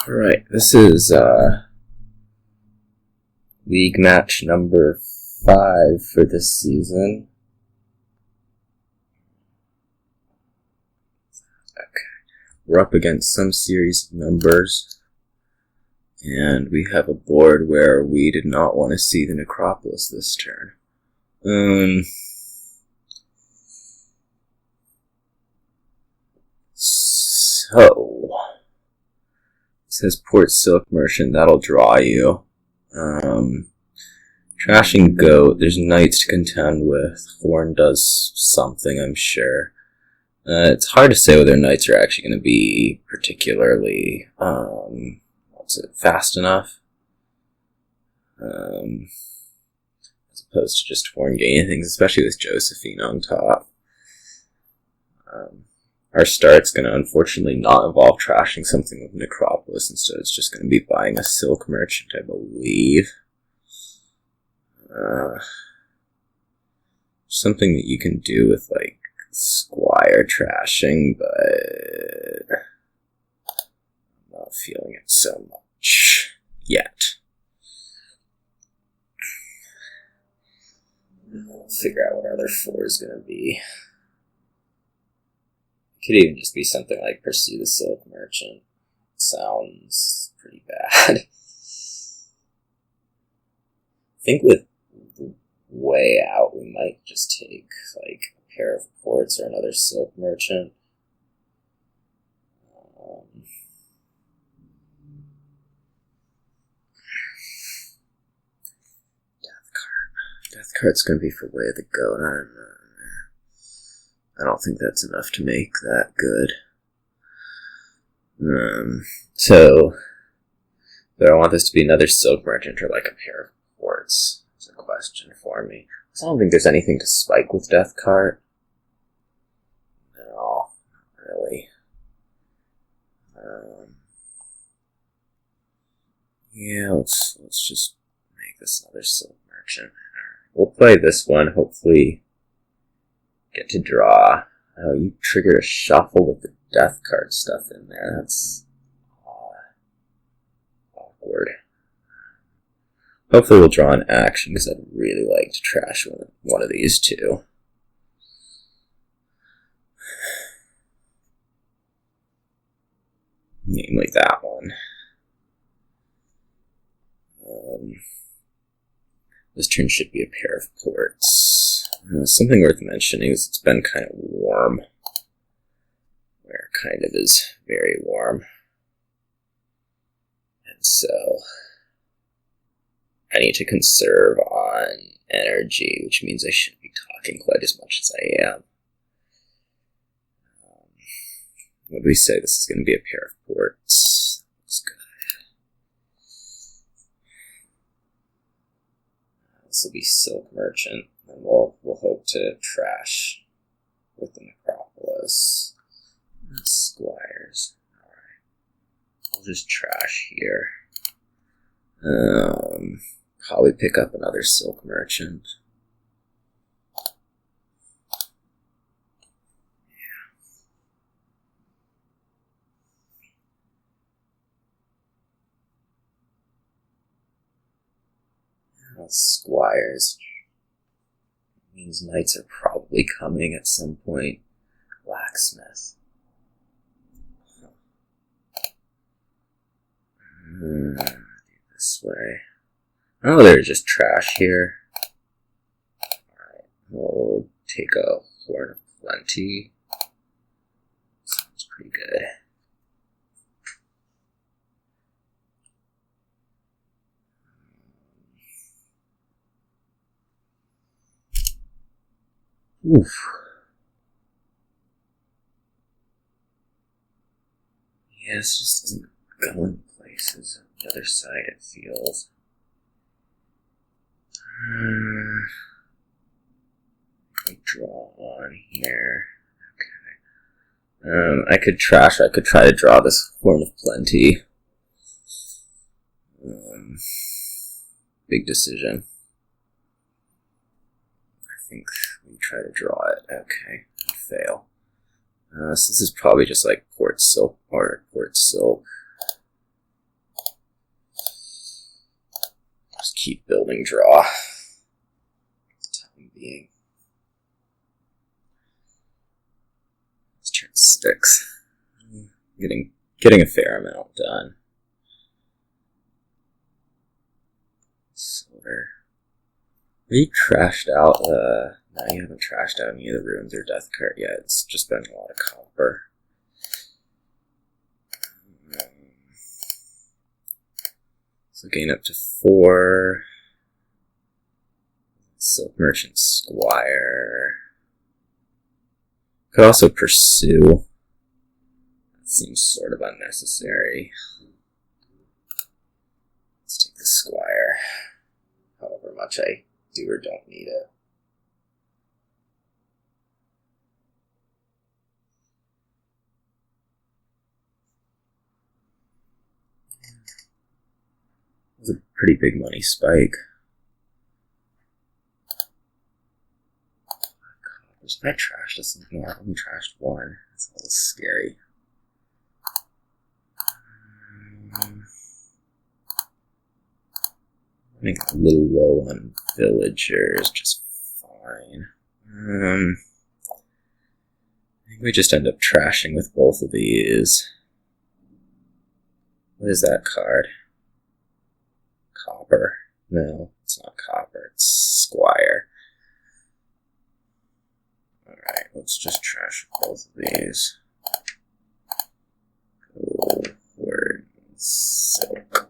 Alright, this is league match number 5 for this season. Okay, we're up against some series of numbers, and we have a board where we did not want to see the Necropolis this turn. So, it says Port Silk Merchant, that'll draw you. Trashing Goat, there's Knights to contend with. Horn does something, I'm sure. It's hard to say whether Knights are actually going to be particularly, fast enough. As opposed to just Horn gaining things, especially with Josephine on top. Our start's going to unfortunately not involve trashing something with Necropolis. Instead, it's just going to be buying a Silk Merchant, I believe. Something that you can do with, like, Squire trashing, but I'm not feeling it so much yet. I'll figure out what our other 4 is going to be. Could even just be something like Pursue the Silk Merchant. Sounds pretty bad. I think with Way Out, we might just take like a pair of ports or another Silk Merchant. Death Card's gonna be for Way of the Goat. I don't think that's enough to make that good. So, do I want this to be another Silk Merchant or like a pair of ports? It's a question for me. I don't think there's anything to spike with Death Card. No, not really. Yeah, let's just make this another Silk Merchant. We'll play this one, hopefully get to draw. Oh, you triggered a shuffle with the Death Card stuff in there. That's awkward. Hopefully we'll draw an action, because I'd really like to trash one of these two. Namely that one. This turn should be a pair of ports. Something worth mentioning is it's been kind of warm. Where it kind of is very warm. And so I need to conserve on energy, which means I shouldn't be talking quite as much as I am. What do we say? This is going to be a pair of ports. That's good. This will be Silk Merchant, and we'll hope to trash with the Necropolis. Squires. Alright. I'll just trash here. Probably pick up another Silk Merchant. Squires. Means Knights are probably coming at some point. Blacksmith. This way. Oh, there's just trash here. Alright, we'll take a Horn of Plenty. Sounds pretty good. Oof. Yeah, this just isn't going places. On the other side, it feels. I draw on here. Okay. I could try to draw this Horn of Plenty. Big decision. I think we try to draw it. Okay, fail. So this is probably just like Port Silk or Port Silk. keep building draw for the time being. Let's turn 6. Getting a fair amount done. Silver. Have you trashed out no, you haven't trashed out any of the runes or death card yet. It's just been a lot of copper. So gain up to 4. Silk Merchant Squire. Could also pursue. That seems sort of unnecessary. Let's take the Squire. However much I do or don't need it. It's a pretty big money spike. If I trashed this more, I only trashed 1. That's a little scary. I think a little low on villagers, just fine. I think we just end up trashing with both of these. What is that card? Copper. No, it's not copper, it's Squire. Alright, let's just trash both of these. Gold, silk.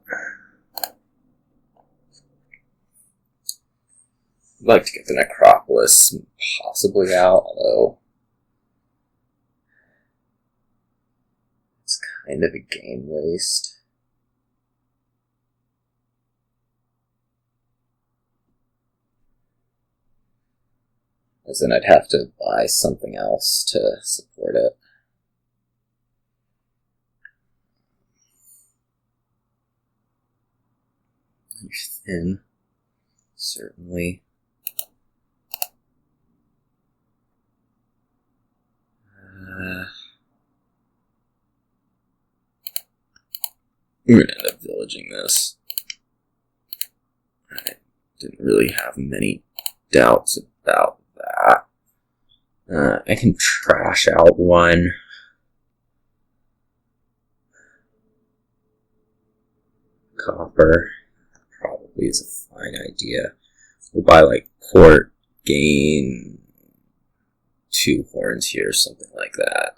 I'd like to get the Necropolis possibly out, although it's kind of a game waste. As then I'd have to buy something else to support it. You're thin, certainly. We're gonna end up villaging this. I didn't really have many doubts about that. I can trash out 1. Copper probably is a fine idea. We'll buy like port, gain 2 horns here, something like that.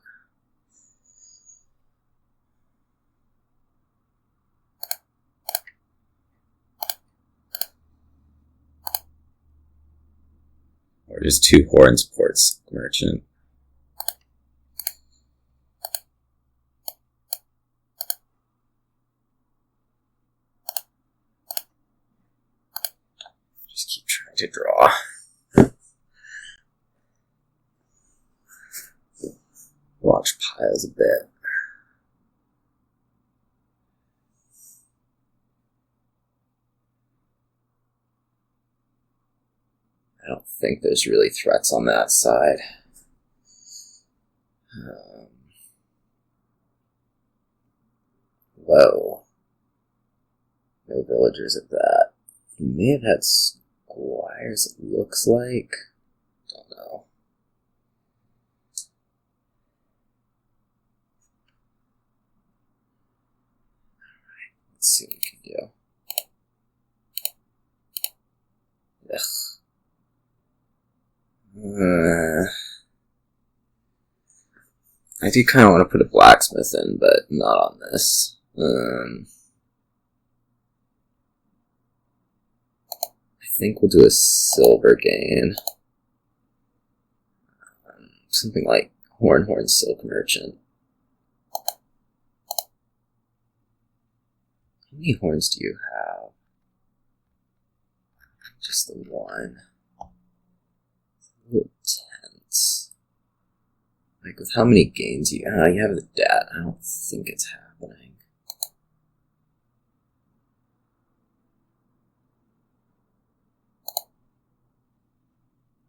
Or just 2 horns, ports, merchant. Just keep trying to draw. Watch piles a bit. I don't think there's really threats on that side. Whoa. No villagers at that. He may have had squires, it looks like. Don't know. Alright, let's see what we can do. Ugh. I do kind of want to put a blacksmith in, but not on this. I think we'll do a silver gain. Something like Horn Silk Merchant. How many horns do you have? Just the 1. A little tense. Like, with how many gains you have the debt, I don't think it's happening.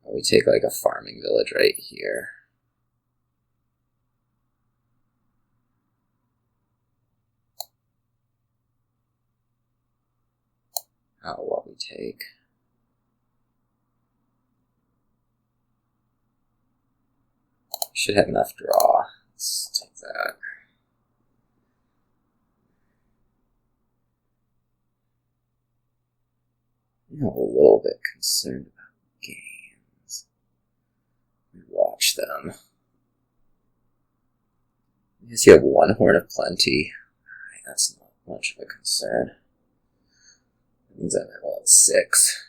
Oh, we take, like, a farming village right here. what we take. Should have enough draw. Let's take that. I'm a little bit concerned about games. We watch them. I guess you have one Horn of Plenty. Alright, that's not much of a concern. That means I'm at 6.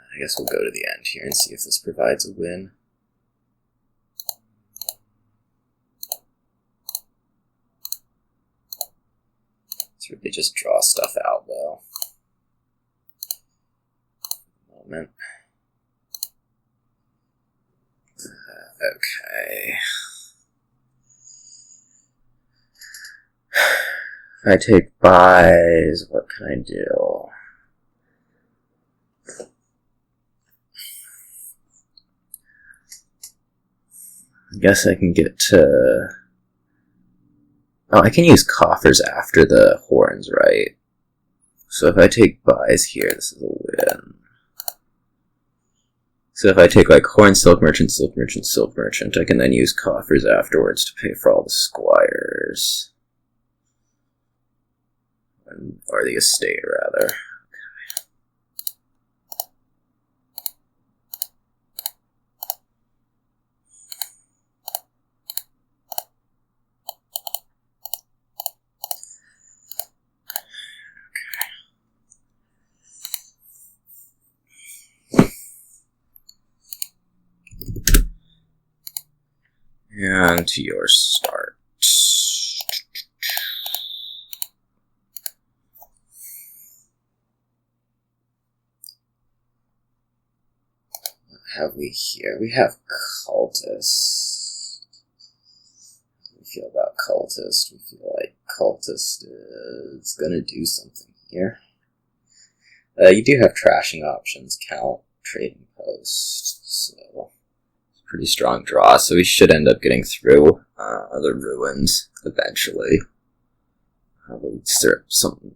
I guess we'll go to the end here and see if this provides a win. Let's really just draw stuff out, though. Moment. Okay. If I take buys, what can I do? I guess I can get to... Oh, I can use coffers after the horns, right? So if I take buys here, this is a win. So if I take like horn, silk merchant, silk merchant, silk merchant, I can then use coffers afterwards to pay for all the squires. Or the estate, rather. And to your start. What have we here? We have Cultist. How do we feel about Cultist? We feel like Cultist is gonna do something here. You do have trashing options, count, trading post, so pretty strong draw, so we should end up getting through the ruins eventually. But we start something.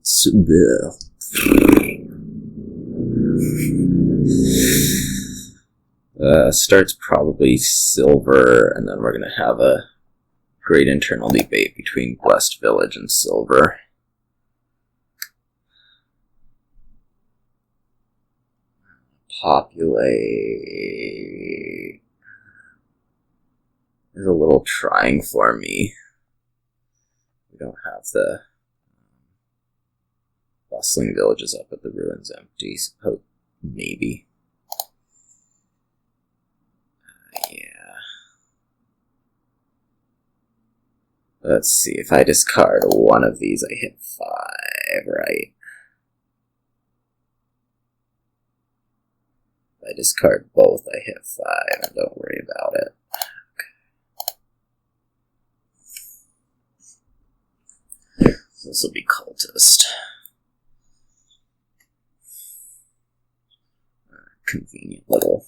Starts probably silver, and then we're gonna have a great internal debate between Blessed Village and silver. Populate is a little trying for me. We don't have the bustling villages up, but the ruins empty. So maybe. Yeah. Let's see. If I discard one of these, I hit 5, right? If I discard both, I hit 5, and don't worry about it. This will be Cultist. Convenient little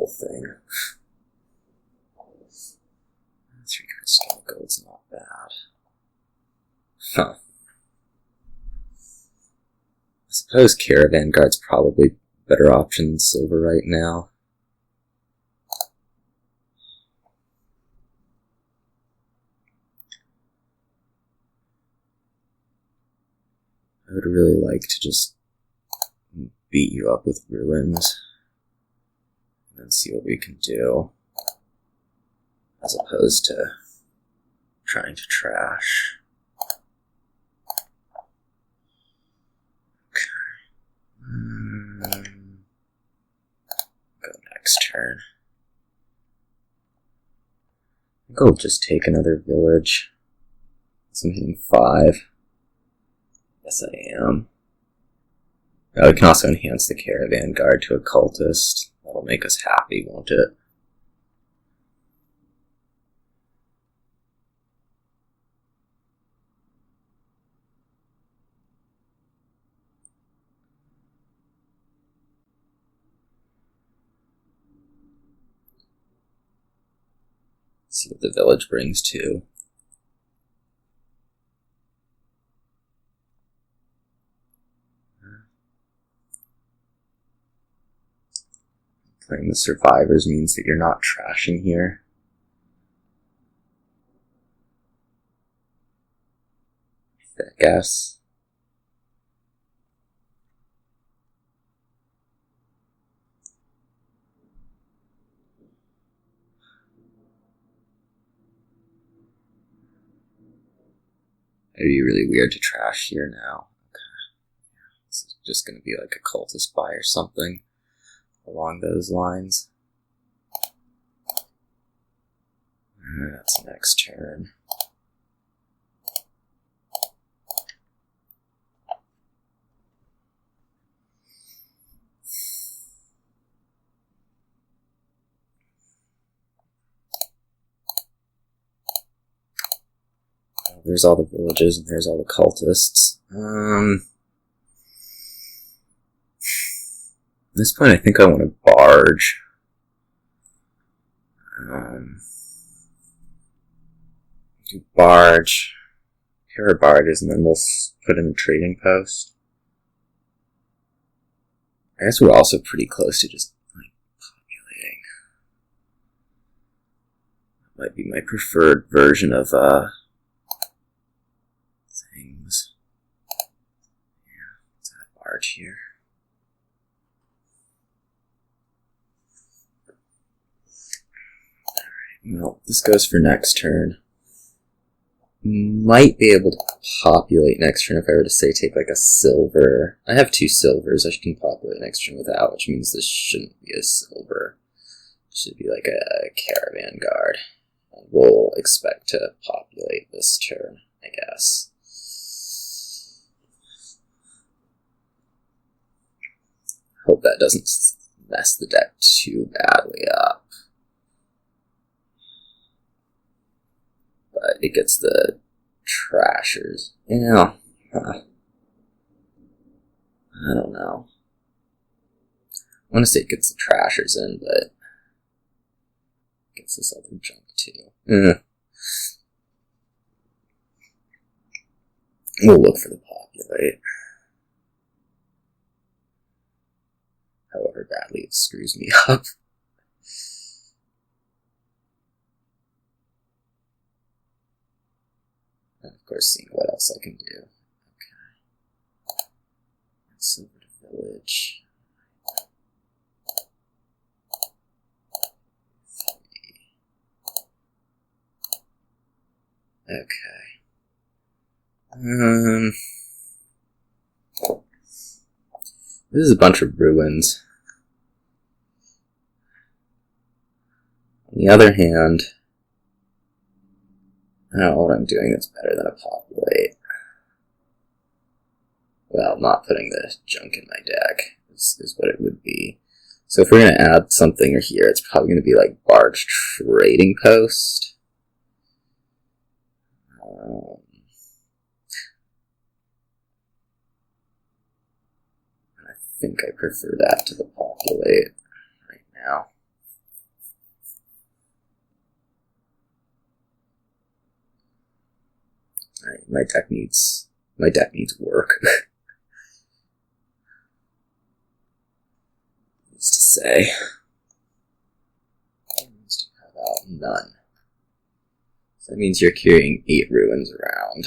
thing. 3 cards scale gold's not bad. Huh. I suppose Caravan Guard's probably a better option than silver right now. I would really like to just beat you up with ruins and then see what we can do, as opposed to trying to trash. Okay. Go next turn. I think I'll just take another village. So I'm hitting 5. Yes, I am. We can also enhance the Caravan Guard to a Cultist. That'll make us happy, won't it? See what the village brings too. Playing the survivors means that you're not trashing here. I guess. It'd be really weird to trash here now. Okay. This is just going to be like a cultist buy or something along those lines. That's next turn. There's all the villages and there's all the cultists. At this point I think I want to barge. Do barge. Here are barges and then we'll put in a trading post. I guess we're also pretty close to just like populating. That might be my preferred version of things. Yeah, let's add barge here. Alright, well, this goes for next turn. Might be able to populate next turn if I were to say take like a silver. I have 2 silvers I can populate next turn without, which means this shouldn't be a silver. It should be like a caravan guard. And we'll expect to populate this turn, I guess. Hope that doesn't mess the deck too badly up. But it gets the trashers. Yeah. I don't know. I want to say it gets the trashers in, but it gets this other junk too. We'll look for the populate. However badly it screws me up. And of course, seeing what else I can do. Okay. Silver to village. 3. Okay. This is a bunch of ruins. On the other hand, I don't know what I'm doing that's better than a populate. Well, not putting the junk in my deck is what it would be. So if we're going to add something here, it's probably going to be like barge trading post. I think I prefer that to the populate right now. Alright, my deck needs work. Needs to say. How about none? So that means you're carrying 8 ruins around.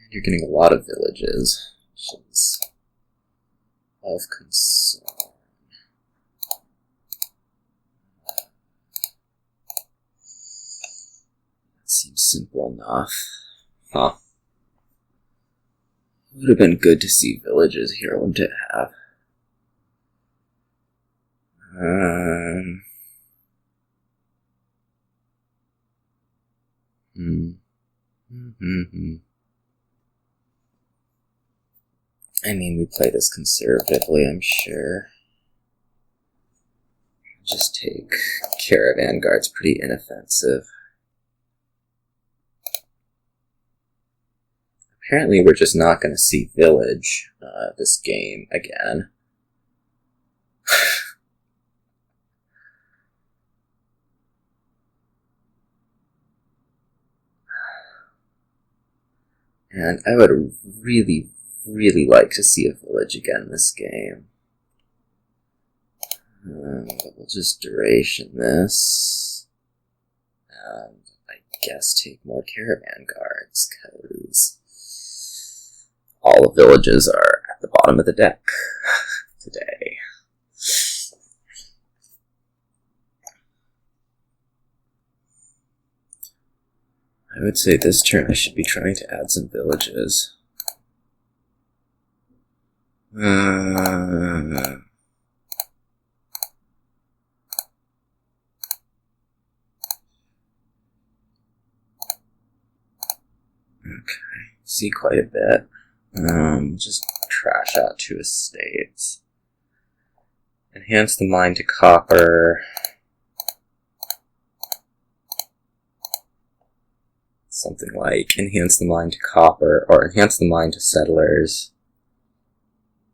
You're getting a lot of villages, which is of concern. That seems simple enough. Huh. It would have been good to see villages here, wouldn't it have? I mean, we play this conservatively, I'm sure. Just take caravan guards, pretty inoffensive. apparently we're just not going to see village this game again. And I would really, really like to see a village again in this game. But we'll just duration this. And I guess take more caravan guards, because all the villages are at the bottom of the deck today. I would say this turn I should be trying to add some villages. Okay, see quite a bit. Just trash out 2 estates. Enhance the mine to copper. Something like enhance the mine to copper, or enhance the mine to settlers.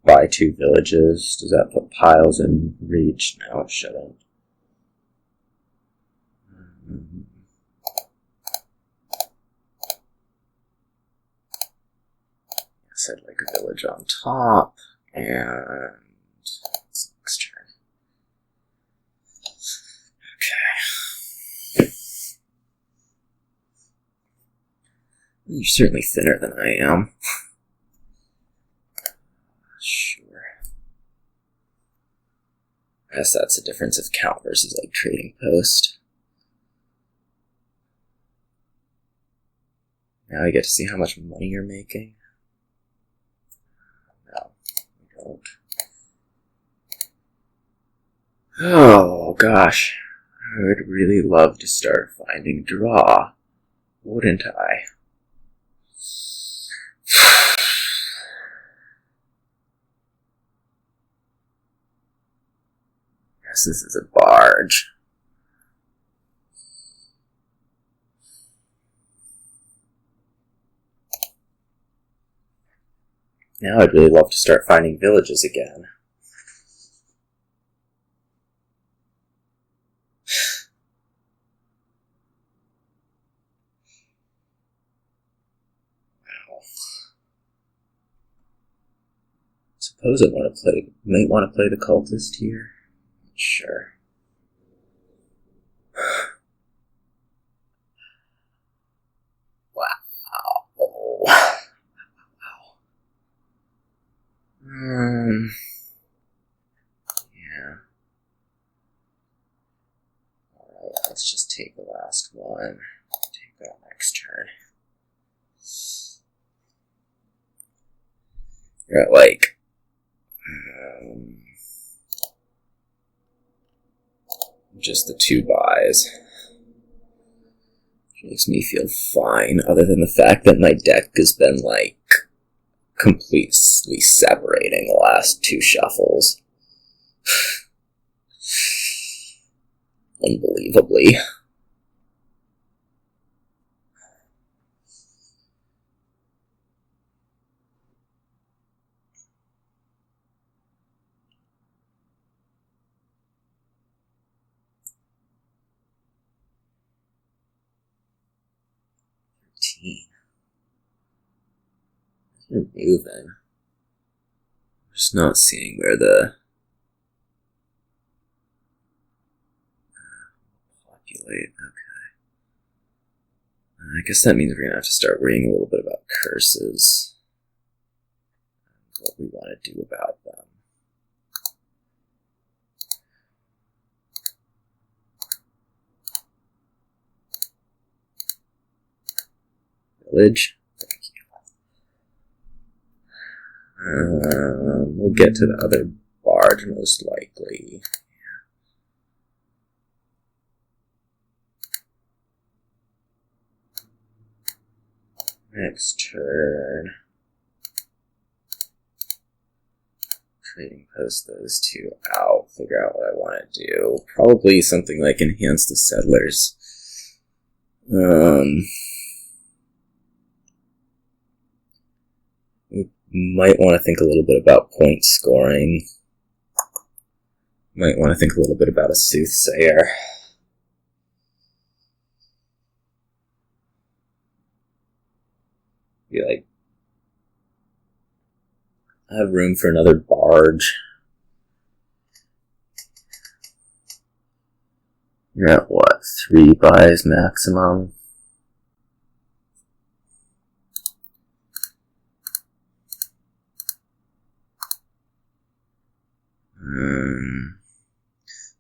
Buy 2 villages. Does that put piles in reach? No, it shouldn't. I'd like a village on top, and what's next turn? Okay. You're certainly thinner than I am. Sure. I guess that's a difference of count versus like trading post. Now I get to see how much money you're making. No, we don't. Oh gosh, I would really love to start finding draw, wouldn't I? Guess this is a barge. Now I'd really love to start finding villages again. Wow. Suppose I might want to play the Cultist here. Sure. Wow. Yeah. Alright, let's just take the last one. Take that next turn. You're at like just the 2 buys. Which makes me feel fine, other than the fact that my deck has been like completely separating the last 2 shuffles. Unbelievably. They're moving. I'm just not seeing where the populate. Okay. I guess that means we're gonna have to start worrying a little bit about curses. What we want to do about them. Village. Thank you. We'll get to the other barge most likely. Next turn. Trading post those 2 out. Figure out what I want to do. Probably something like enhance the settlers. Might want to think a little bit about point scoring. Might want to think a little bit about a soothsayer. Be like, I have room for another barge. You're at what? 3 buys maximum?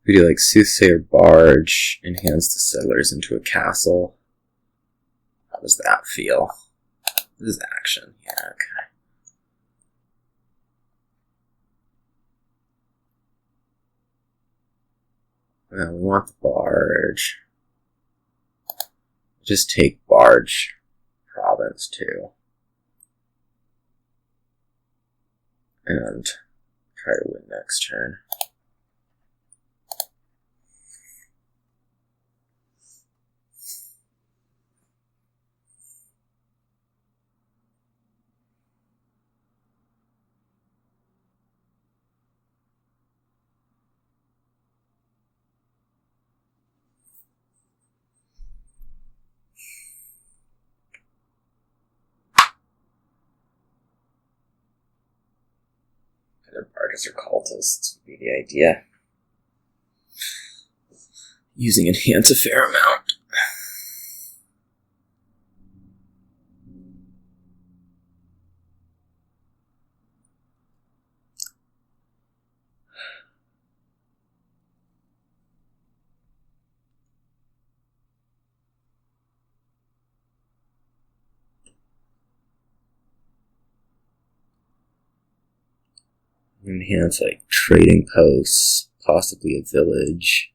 We do like Soothsayer Barge, enhance the settlers into a castle. How does that feel? This is action. Yeah, okay. Well, we want the barge. Just take barge province too. And try to win next turn. Either barges or cultists would be the idea. Using enhance a fair amount. Enhance like trading posts, possibly a village.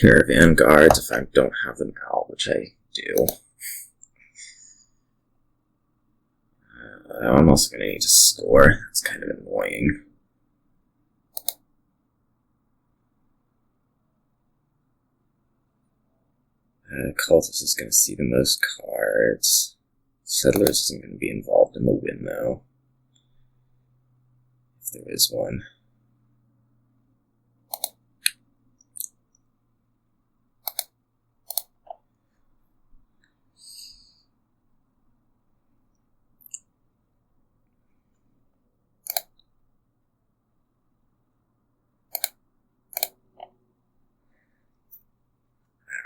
Caravan guards if I don't have them out, which I do. I'm also going to need to score. That's kind of annoying. Cultist is going to see the most cards. Settlers isn't going to be involved in the win, though. If there is one.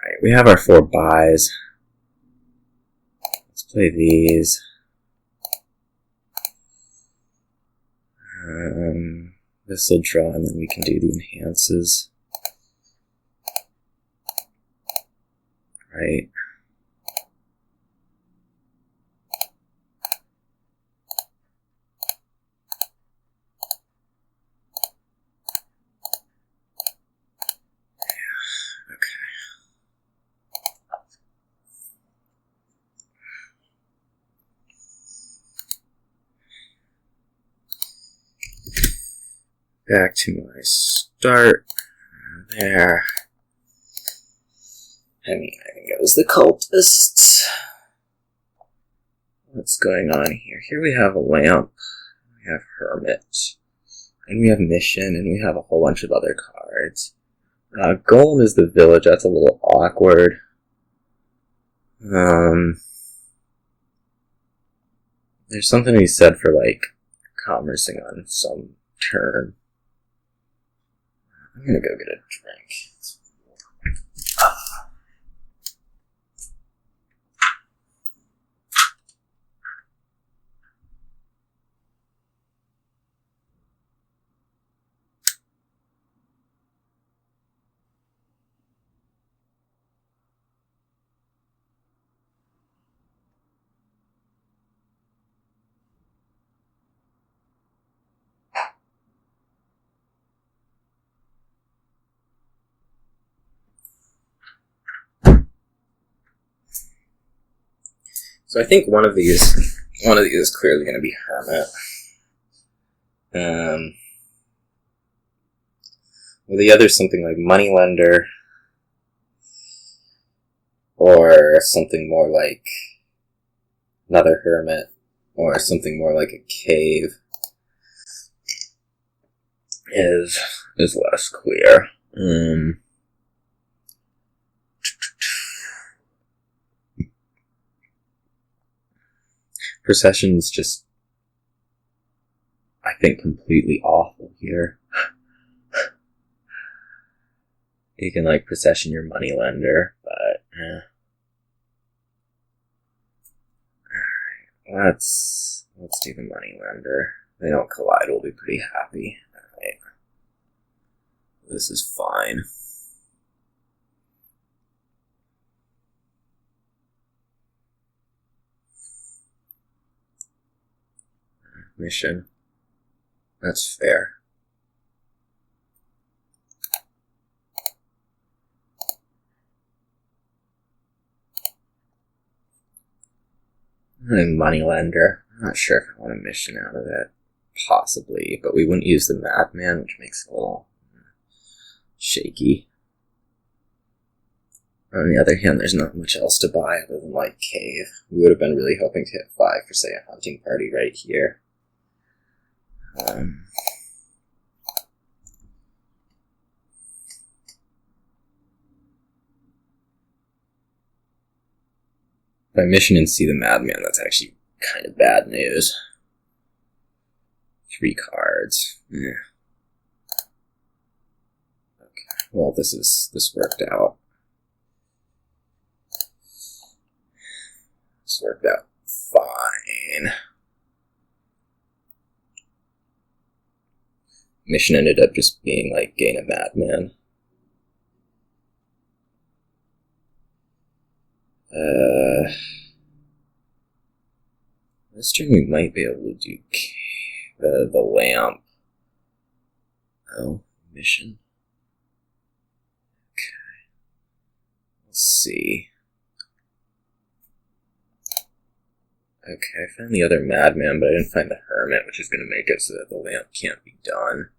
Alright, we have our 4 buys. Let's play these. This will draw, and then we can do the enhances. Right. Back to my start. There. I think it was the cultists. What's going on here? Here we have a lamp, we have hermit, and we have mission, and we have a whole bunch of other cards. Golem is the village. That's a little awkward. There's something to be said for like commercing on some turn. I'm gonna go get a drink. So I think one of these is clearly going to be hermit. Well, the other's something like moneylender, or something more like another hermit, or something more like a cave is less clear. Procession's just, I think, completely awful here. You can, like, procession your moneylender, but, Alright, let's do the moneylender. They don't collide, we'll be pretty happy. Alright. This is fine. Mission. That's fair. And moneylender. I'm not sure if I want a mission out of it. Possibly, but we wouldn't use the madman, which makes it a little shaky. On the other hand, there's not much else to buy other than, like, cave. We would have been really hoping to hit 5 for, say, a hunting party right here. By mission and see the madman, that's actually kind of bad news. 3 cards. Yeah. Okay. Well, this worked out. This worked out fine. Mission ended up just being like gain a madman. This turn we might be able to do the lamp. Oh, mission. Okay. Let's see. Okay, I found the other madman, but I didn't find the hermit, which is going to make it so that the lamp can't be done.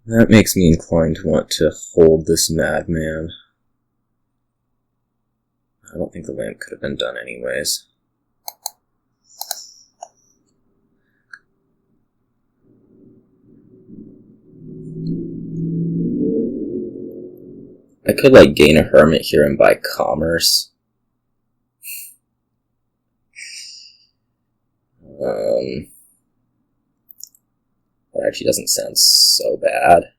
That makes me inclined to want to hold this madman. I don't think the lamp could have been done anyways. I could, like, gain a hermit here and buy commerce. That actually doesn't sound so bad.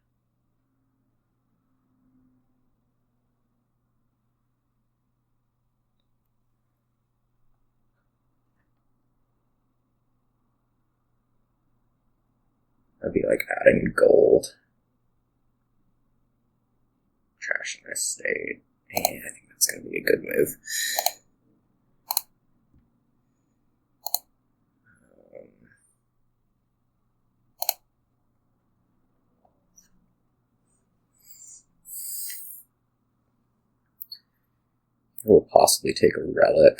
That'd be like adding gold. Trash my estate. And I think that's going to be a good move. We'll possibly take a relic.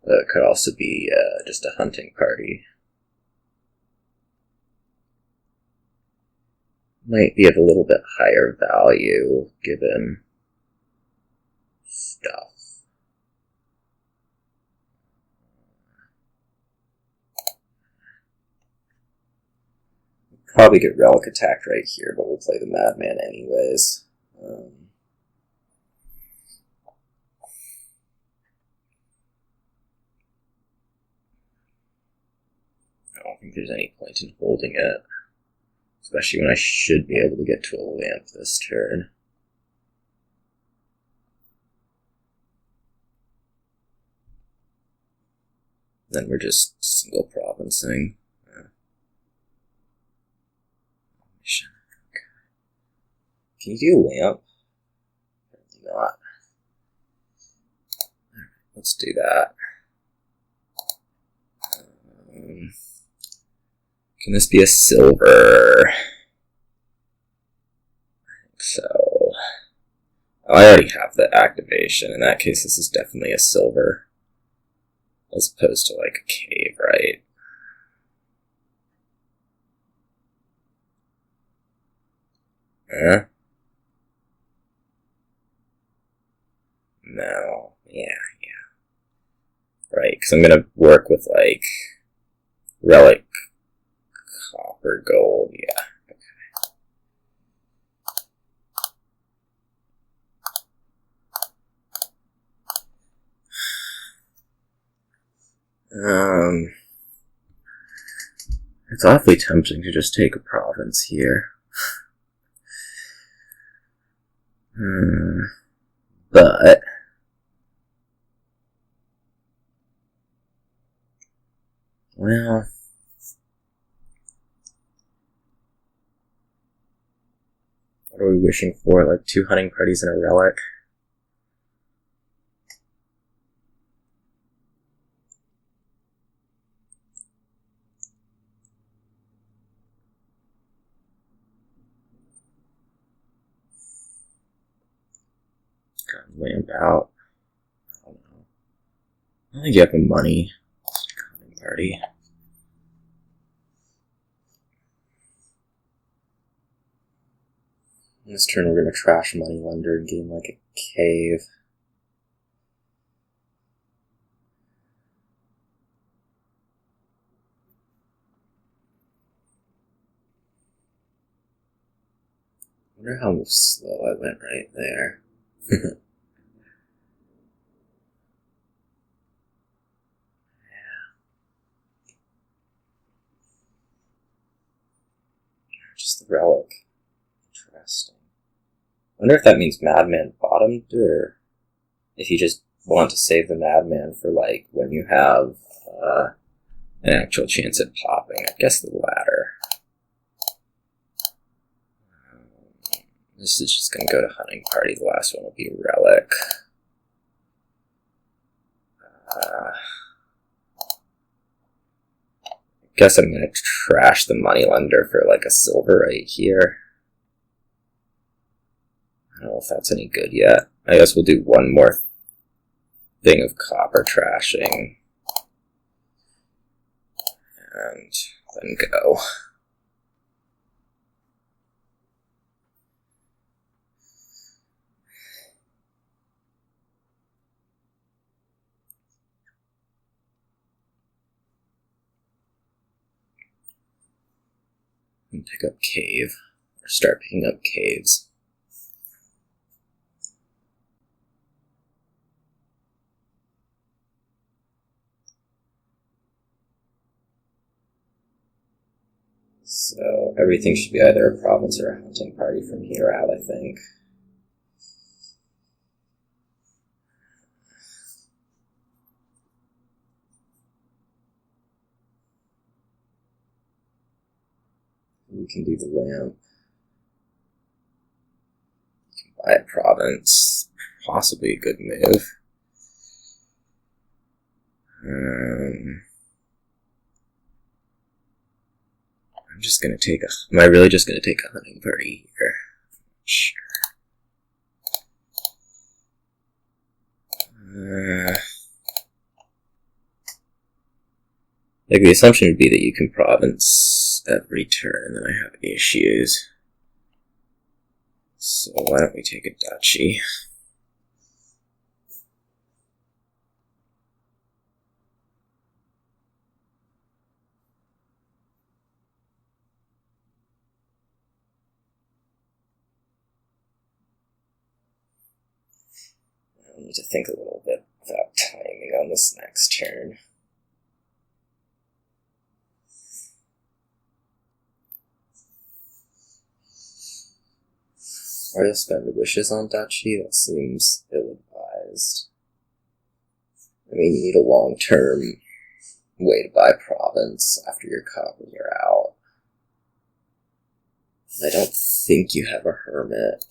It could also be just a hunting party. Might be of a little bit higher value given stuff. Probably get relic attacked right here, but we'll play the madman anyways. I don't think there's any point in holding it, especially when I should be able to get to a lamp this turn. Then we're just single provincing. Okay. Can you do a lamp? Apparently not. Alright, let's do that. Can this be a silver? So, I already have the activation. In that case, this is definitely a silver, as opposed to like a cave, right? Huh? No. Yeah. Right, because I'm gonna work with like relic, copper, gold. Yeah. It's awfully tempting to just take a province here. But well, what are we wishing for? Like 2 hunting parties and a relic? Lamp out. I don't know. I think you have the money. Hunting party. This turn we're gonna trash Moneylender and game like a cave. I wonder how slow I went right there. Just the relic. Interesting. I wonder if that means Madman bottomed, or if you just want to save the Madman for like when you have an actual chance at popping. I guess the latter. This is just going to go to Hunting Party. The last one will be Relic. I guess I'm going to trash the Moneylender for like a silver right here. I don't know if that's any good yet. I guess we'll do one more thing of copper trashing. And then go. And pick up cave. Or start picking up caves. So everything should be either a province or a hunting party from here out, I think. You can do the lamp. You can buy a province. Possibly a good move. I'm just gonna take a... Am I really just gonna take a hunting party here? Sure. Like the assumption would be that you can province every turn, and then I have issues. So why don't we take a duchy? I need to think a little bit about timing on this next turn. Or to spend wishes on duchy? That seems ill-advised. I mean, you need a long-term way to buy province after your cup when you're out. I don't think you have a hermit.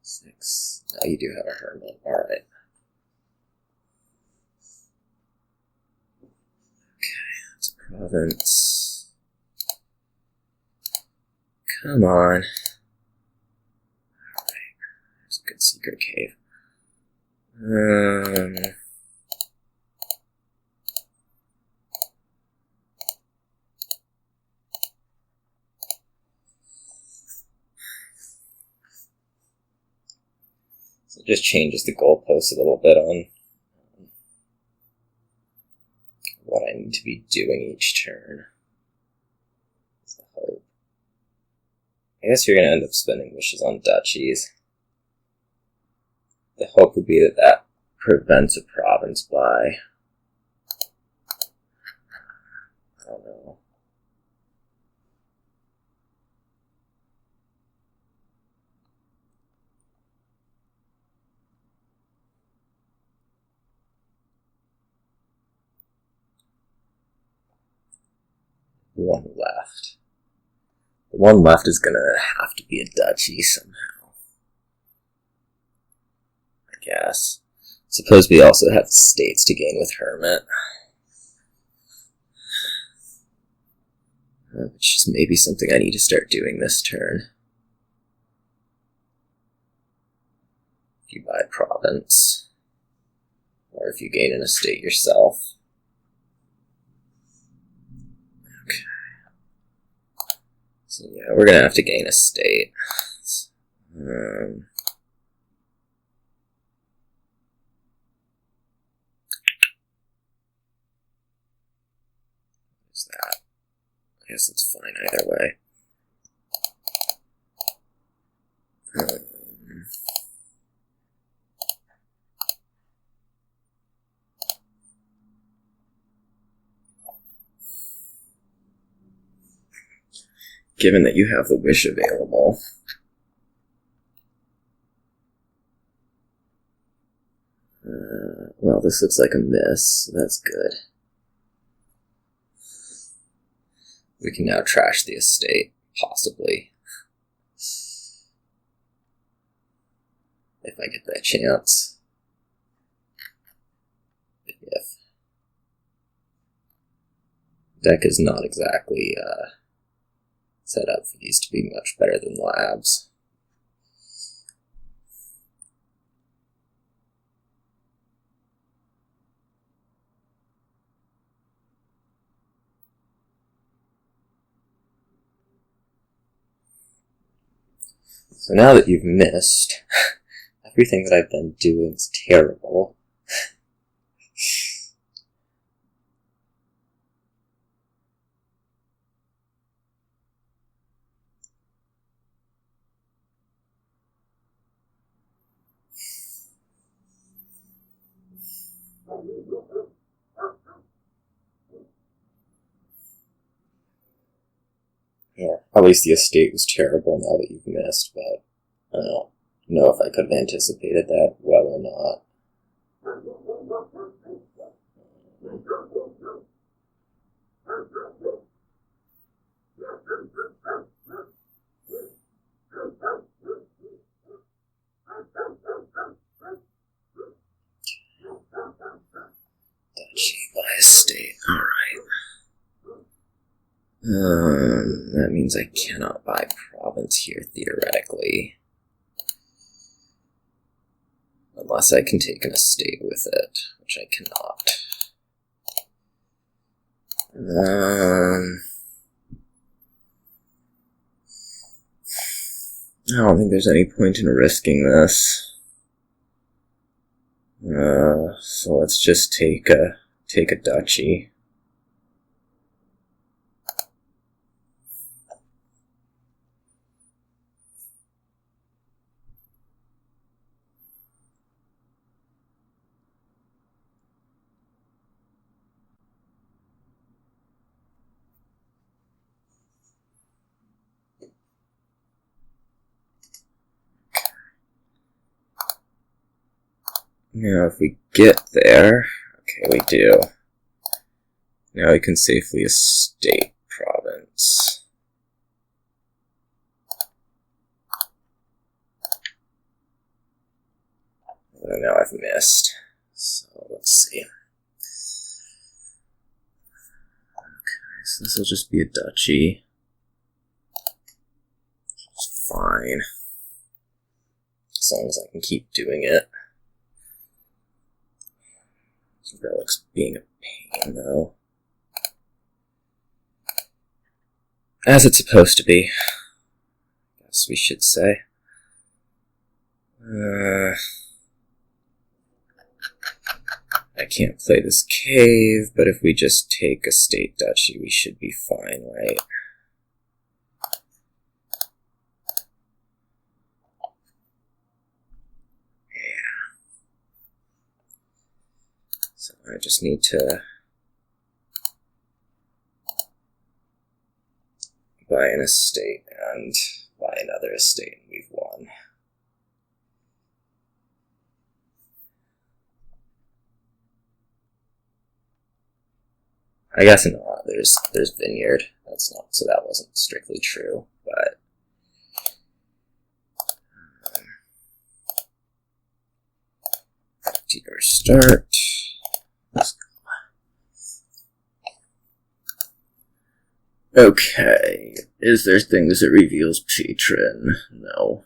6. No, you do have a hermit. Alright. Okay, that's a province. Come on. secret cave. So it just changes the goalposts a little bit on what I need to be doing each turn. That's the hope. I guess you're going to end up spending wishes on duchies. The hope would be that that prevents a province by... I don't know. One left. The one left is going to have to be a duchy somehow. I guess. Suppose we also have states to gain with Hermit. Which is maybe something I need to start doing this turn. If you buy province. Or if you gain an estate yourself. Okay. So yeah, we're gonna have to gain a state. What's that? I guess it's fine either way. Given that you have the wish available. Well, this looks like a miss, so that's good. We can now trash the estate, possibly. If I get that chance. If. Deck is not exactly, set up for these to be much better than labs. So now that you've missed, everything that I've been doing is terrible. Yeah, at least the estate was terrible now that you've missed, but I don't know if I could have anticipated that well or not. Duchy by estate, alright. That means I cannot buy province here, theoretically. Unless I can take an estate with it, which I cannot. I don't think there's any point in risking this. So let's just take a duchy. Now if we get there, okay we do. Now we can safely estate province. And now I've missed. So let's see. Okay, so this will just be a duchy. Which is fine. as long as I can keep doing it. Relic's being a pain, though. As it's supposed to be, I guess we should say. I can't play this cave, but if we just take a state duchy, we should be fine, right? Yeah. So I just need to buy an estate and buy another estate, and we've won. I guess not. There's vineyard. That's not, so that wasn't strictly true, but dealer start. Let's go. Okay. Is there things that reveals patron? No.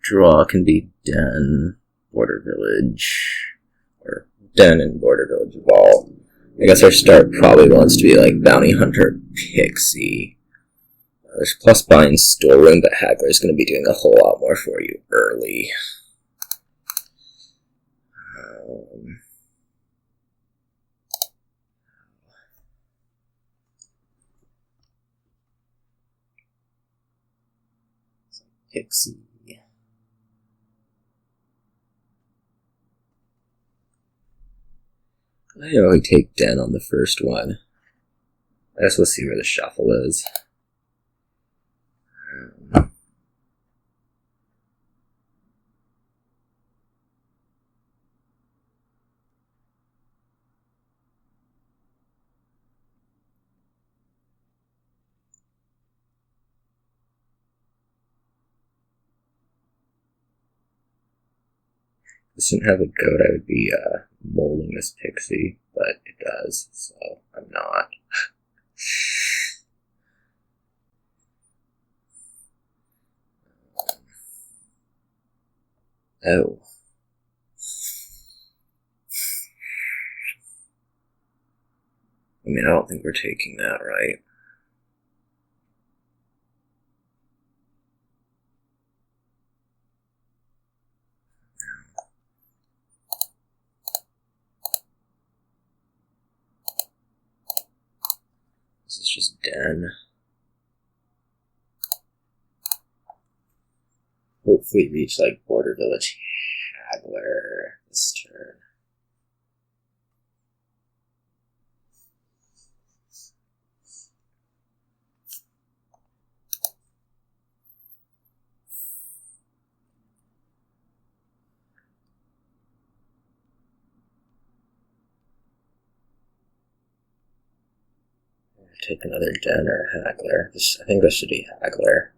Draw can be den. Border Village, or Den and Border Village Vault. I guess our start probably wants to be like Bounty Hunter Pixie. There's plus bind storeroom, but Haggler's going to be doing a whole lot more for you early. Pixie. I only take Den on the first one. I guess we'll see where the shuffle is. If this didn't have a goat, I would be molding this pixie, but it does, so I'm not. Oh. I mean, I don't think we're taking that, right? This is just Den. Hopefully reach like Border Village Haggler this turn. Take another Den or Haggler. I think this should be Haggler.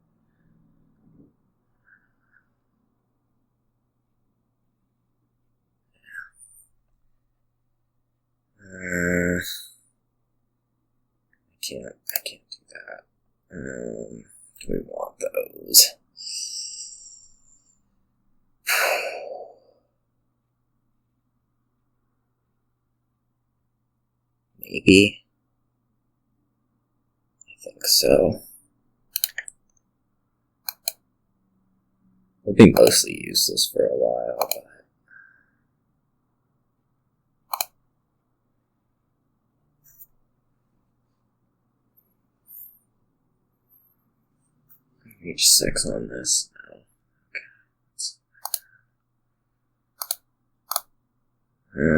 I can't do that. Do we want those? Maybe. I think so. It'll be mostly useless for a while, but reach 6 on this now. Okay.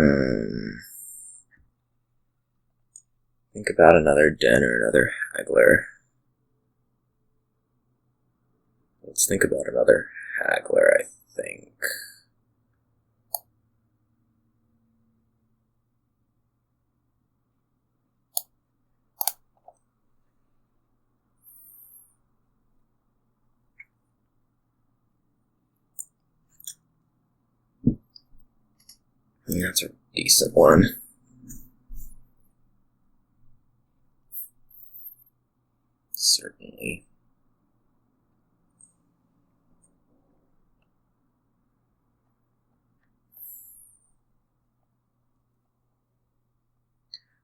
Think about another Den or another Haggler. Let's think about another Haggler, I think. That's a decent one. Certainly.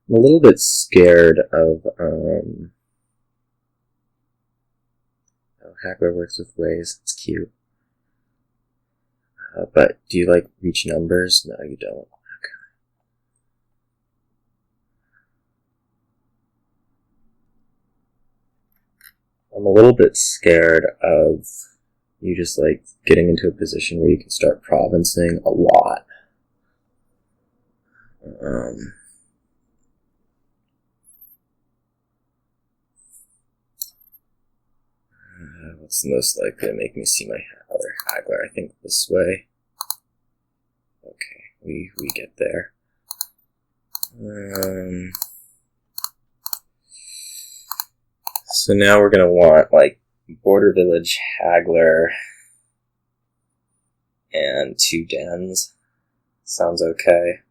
I'm a little bit scared of, oh, Hackler works with ways. It's cute. But do you like reach numbers? No, you don't. Okay. I'm a little bit scared of you just like getting into a position where you can start provincing a lot. What's the most likely to make me see my other haggler? I think this way. Okay, we get there. So now we're gonna want like border village haggler and 2 dens. Sounds okay.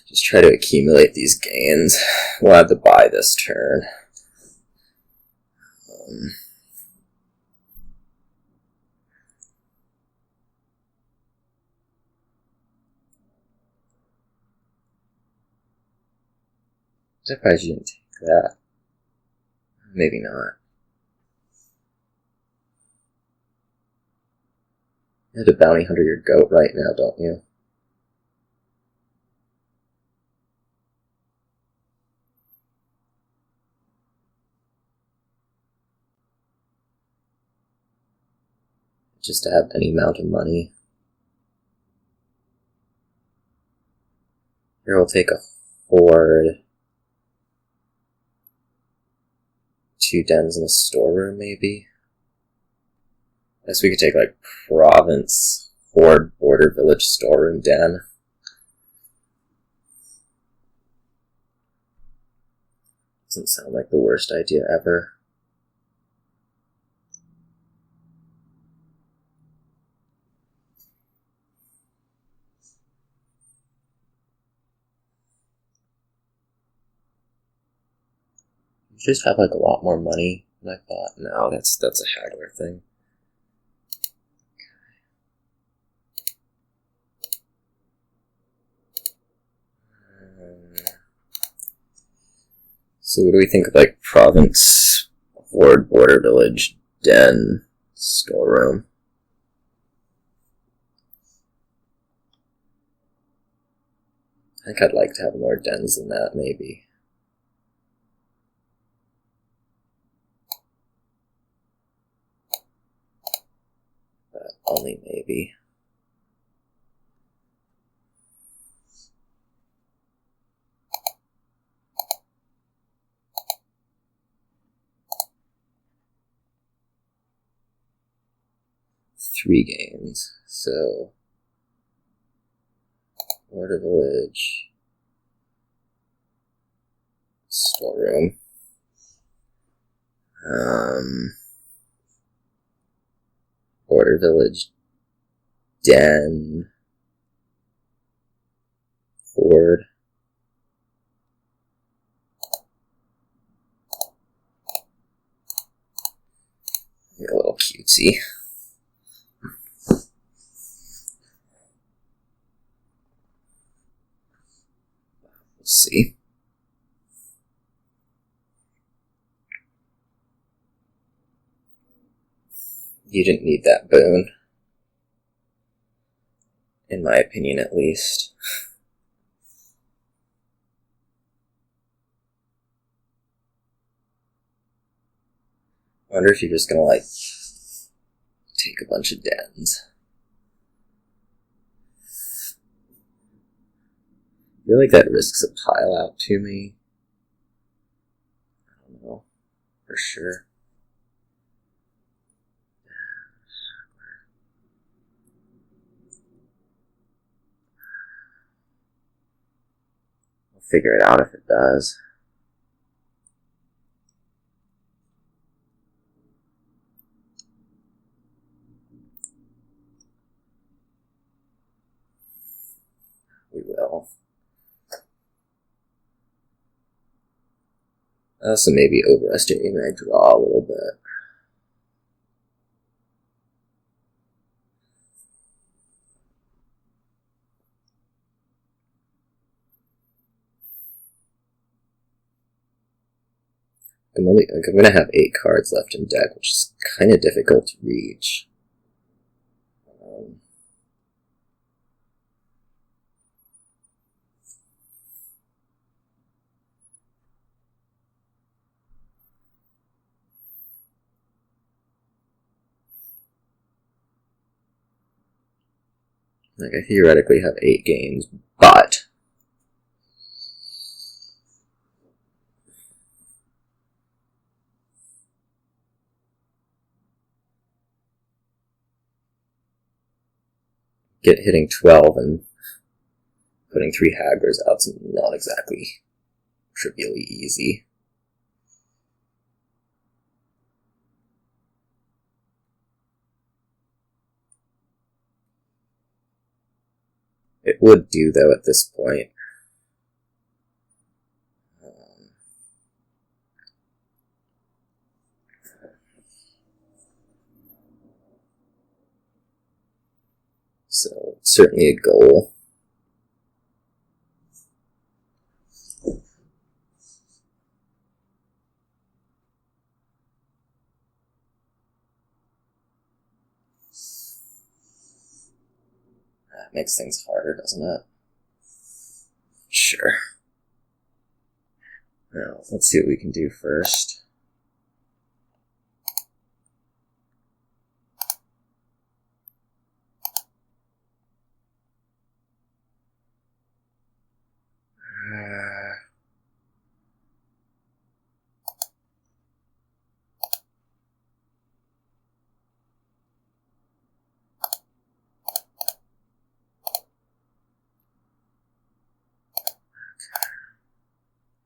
Just try to accumulate these gains. We'll have to buy this turn. I'm surprised you didn't take that. Maybe not. You have to bounty hunter your goat right now, don't you? Just to have any amount of money. Here we'll take a horde. 2 dens in a storeroom, maybe? I guess we could take, like, province, horde, border, village, storeroom, den. Doesn't sound like the worst idea ever. You just have, like, a lot more money than I thought. No, that's a haggler thing. So what do we think of, like, province, horde, border, village, den, storeroom? I think I'd like to have more dens than that, maybe. But only maybe. Three games, so border village, storeroom, border village, den, horde, a little cutesy. We'll see. You didn't need that boon. In my opinion, at least. I wonder if you're just gonna, like, take a bunch of dens. I feel like that risks a pile out to me. I don't know. For sure. figure it out if it does. We will. I also maybe overestimating my draw a little bit. I'm going to have 8 cards left in deck, which is kind of difficult to reach. Like, I theoretically have 8 games, but hitting 12 and putting 3 Hagglers out's not exactly trivially easy. It would do, though, at this point. So, certainly a goal. That makes things harder, doesn't it? Sure. Now, let's see what we can do first.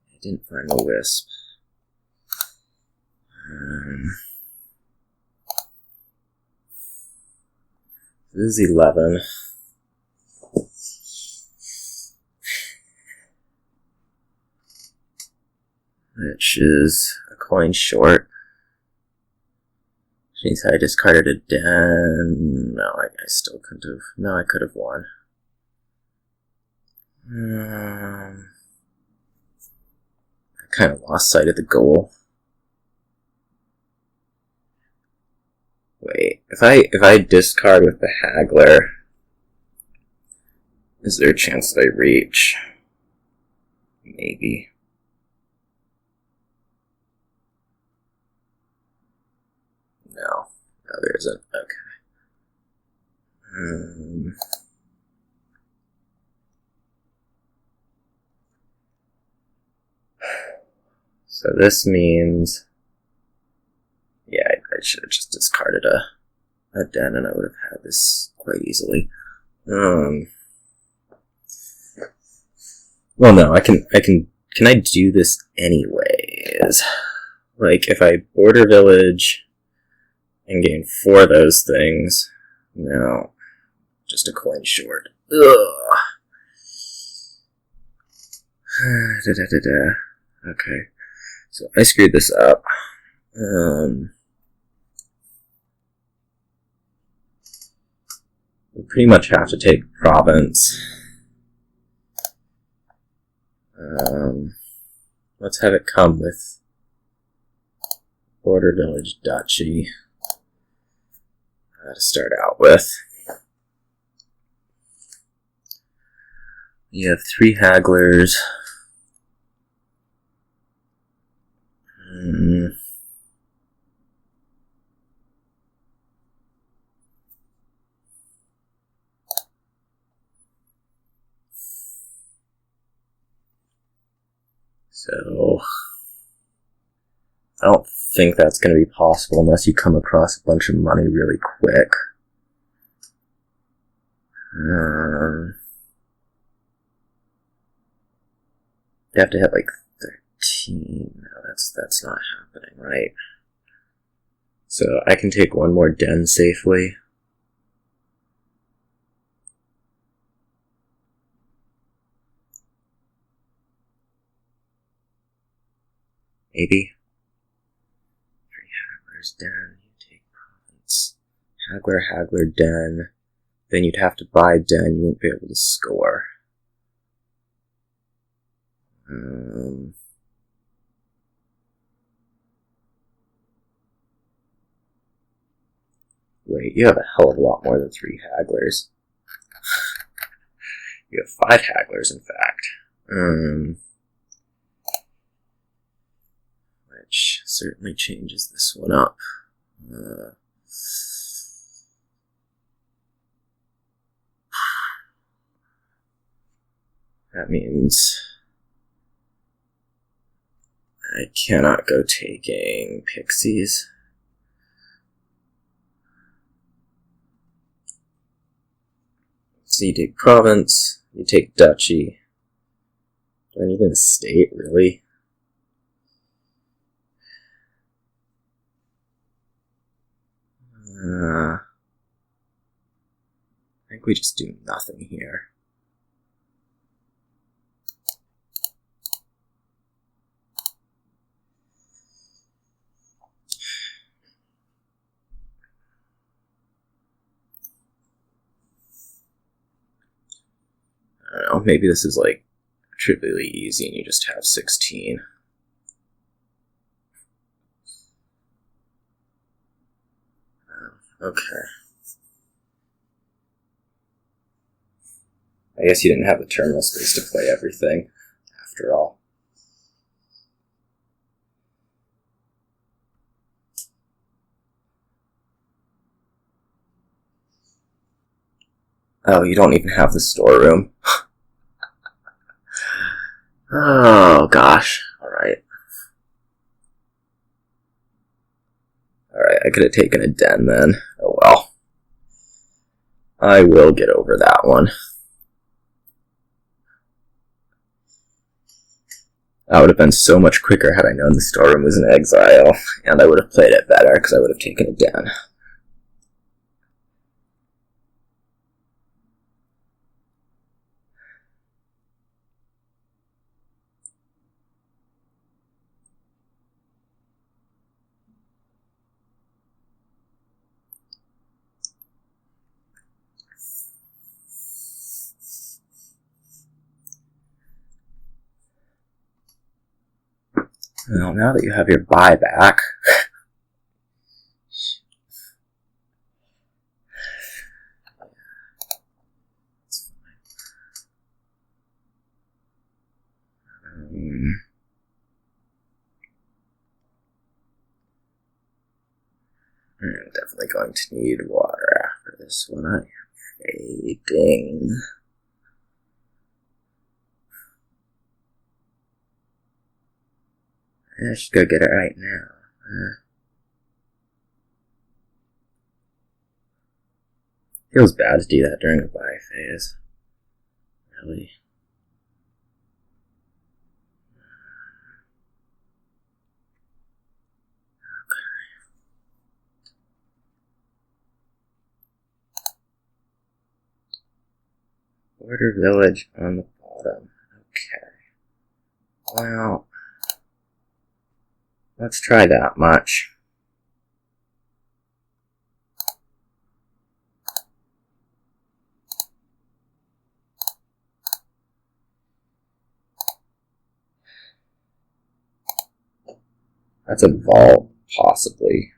I didn't find the wisp. This is 11. Which is a coin short. Which means I discarded a den. No, I still couldn't have. No, I could have won. I kind of lost sight of the goal. Wait, if I discard with the Haggler, is there a chance that I reach? Maybe. No, there isn't. Okay. So this means, yeah, I should have just discarded a den, and I would have had this quite easily. Well, no, can I do this anyways? Like, if I border village and gain 4 of those things, no, just a coin short. Ugh. Okay, so I screwed this up. We pretty much have to take province. Let's have it come with border village duchy to start out with. You have 3 Hagglers. So, I don't think that's going to be possible unless you come across a bunch of money really quick. You have to have like 13. No, that's not happening, right? So I can take one more den safely. Maybe. 3 Hagglers den, you take province. Haggler den. Then you'd have to buy den, you wouldn't be able to score. Wait, you have a hell of a lot more than 3 Hagglers. You have 5 Hagglers, in fact. Which certainly changes this one up. That means I cannot go taking pixies. So you take province, you take duchy. Do I need an estate, really? I think we just do nothing here. I don't know, maybe this is like trivially easy and you just have 16. Okay. I guess you didn't have the terminal space to play everything, after all. Oh, you don't even have the storeroom. Oh, gosh. Alright. Alright, I could have taken a den then. Oh well. I will get over that one. That would have been so much quicker had I known the storeroom was in exile, and I would have played it better because I would have taken a den. Well, now that you have your buyback, I'm definitely going to need water after this one. I am fading. I should go get it right now. Feels bad to do that during a buy phase. Really. Border village on the bottom. Okay. Well, let's try that much. That's a vault, possibly.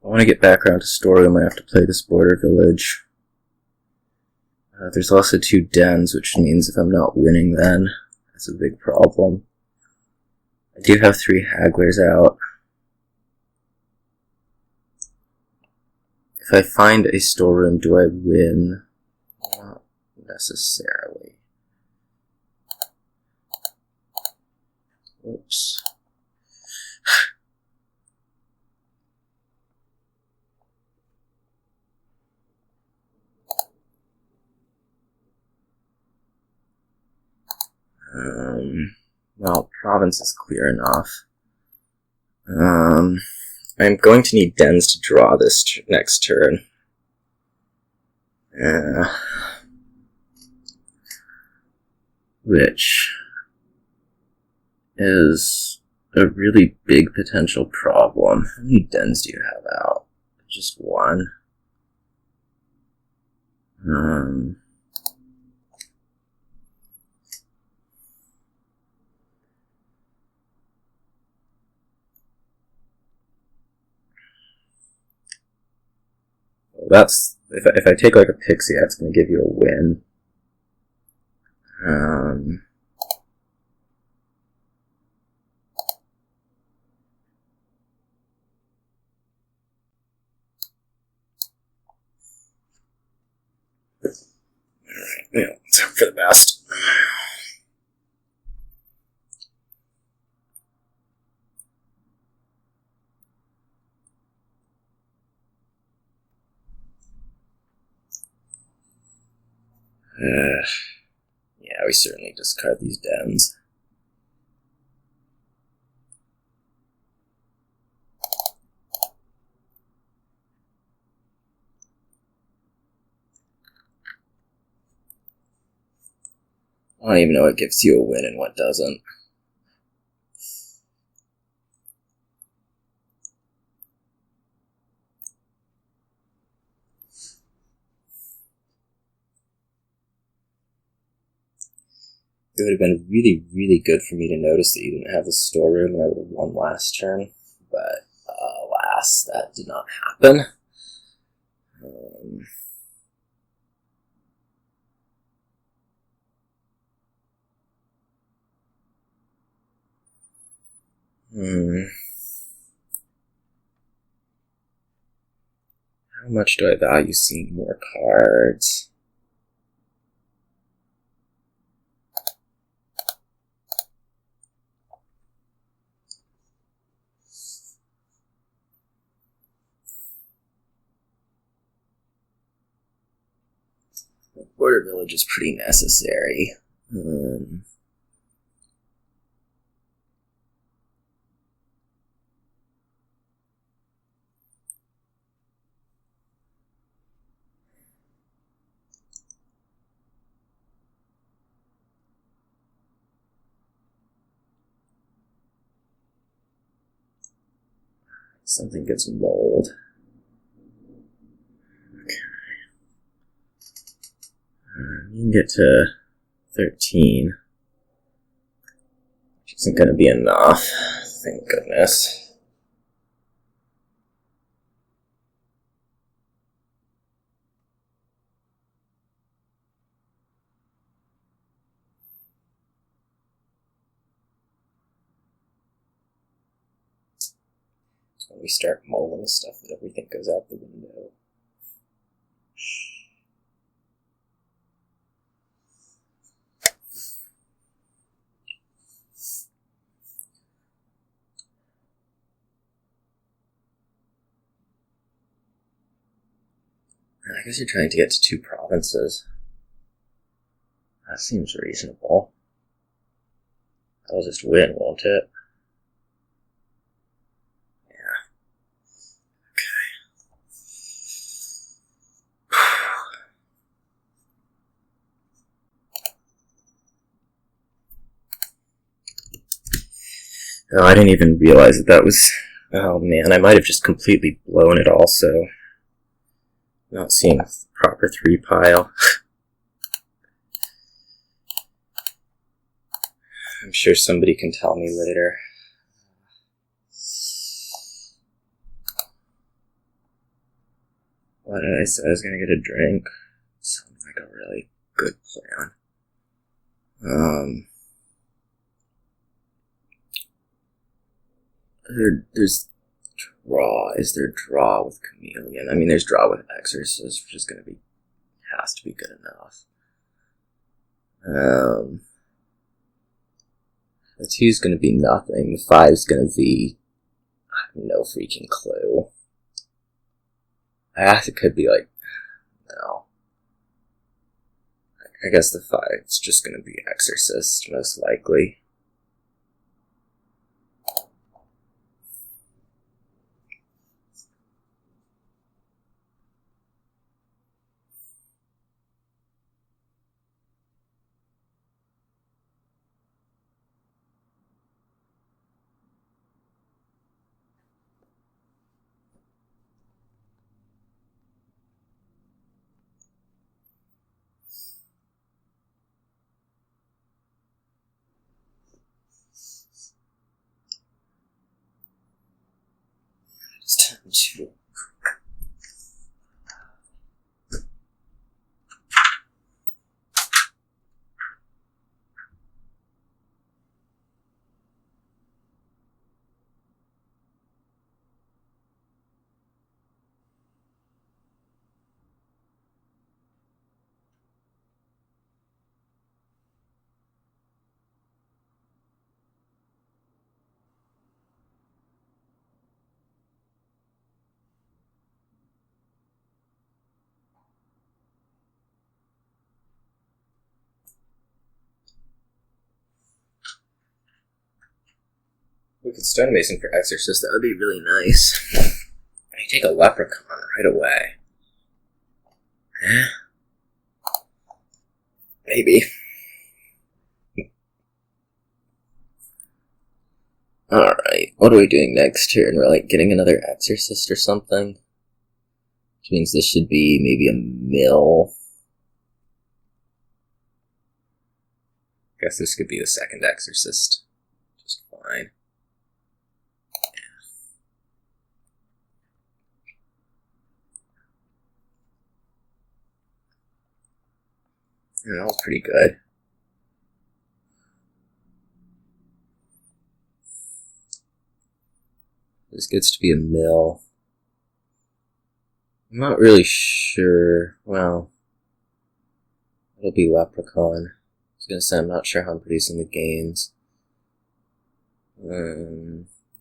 I want to get back around to storeroom. I have to play this border village. There's also 2 dens, which means if I'm not winning then, that's a big problem. I do have 3 hagglers out. If I find a storeroom, do I win? unnecessarily. Oops. Well, province is clear enough. I'm going to need dens to draw this next turn. Which is a really big potential problem. How many dens do you have out? Just one. That's if I take like a pixie, that's going to give you a win. Yeah, let's hope for the best. Yeah, we certainly discard these dens. I don't even know what gives you a win and what doesn't. It would have been really, really good for me to notice that you didn't have the storeroom and I would have won last turn, but alas, that did not happen. How much do I value seeing more cards? Border Village is pretty necessary. Something gets mold. Okay. You can get to 13. Which isn't going to be enough. Thank goodness. When we start molding stuff that everything goes out the window. I guess you're trying to get to 2 provinces. That seems reasonable. That'll just win, won't it? Oh, I didn't even realize that was... Oh man, I might have just completely blown it also. Not seeing the proper 3 pile. I'm sure somebody can tell me later. What did I say? I was gonna get a drink. Sounds like a really good plan. There's draw. Is there draw with Chameleon? I mean, there's draw with Exorcist, which is going to be, has to be good enough. The 2 is going to be nothing. The 5 is going to be... I have no freaking clue. I guess it could be like... No. I guess the 5 is just going to be Exorcist, most likely. It's time to... We could stonemason for Exorcist, that would be really nice. I take a leprechaun right away. Maybe. Alright, what are we doing next here? And we're like getting another Exorcist or something? Which means this should be maybe a mill. Guess this could be the second Exorcist. Just fine. Yeah, that was pretty good. This gets to be a mill. I'm not really sure. Well, it'll be Leprechaun. I was gonna say I'm not sure how I'm producing the gains.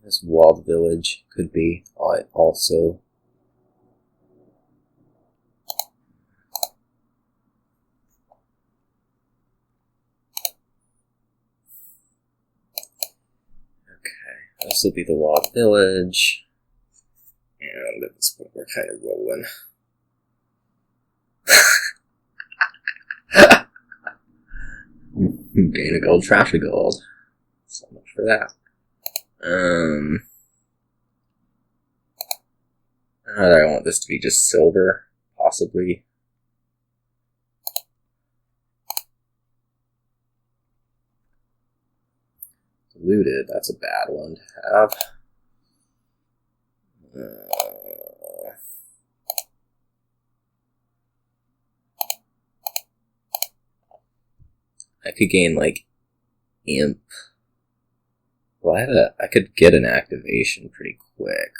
This Walled Village could be also. This will be the Walled Village. And at this point, we're kind of rolling. Gain a gold, trash a gold. So much for that. I want this to be just silver, possibly. Diluted, that's a bad one to have. I could gain like imp. Well, I could get an activation pretty quick.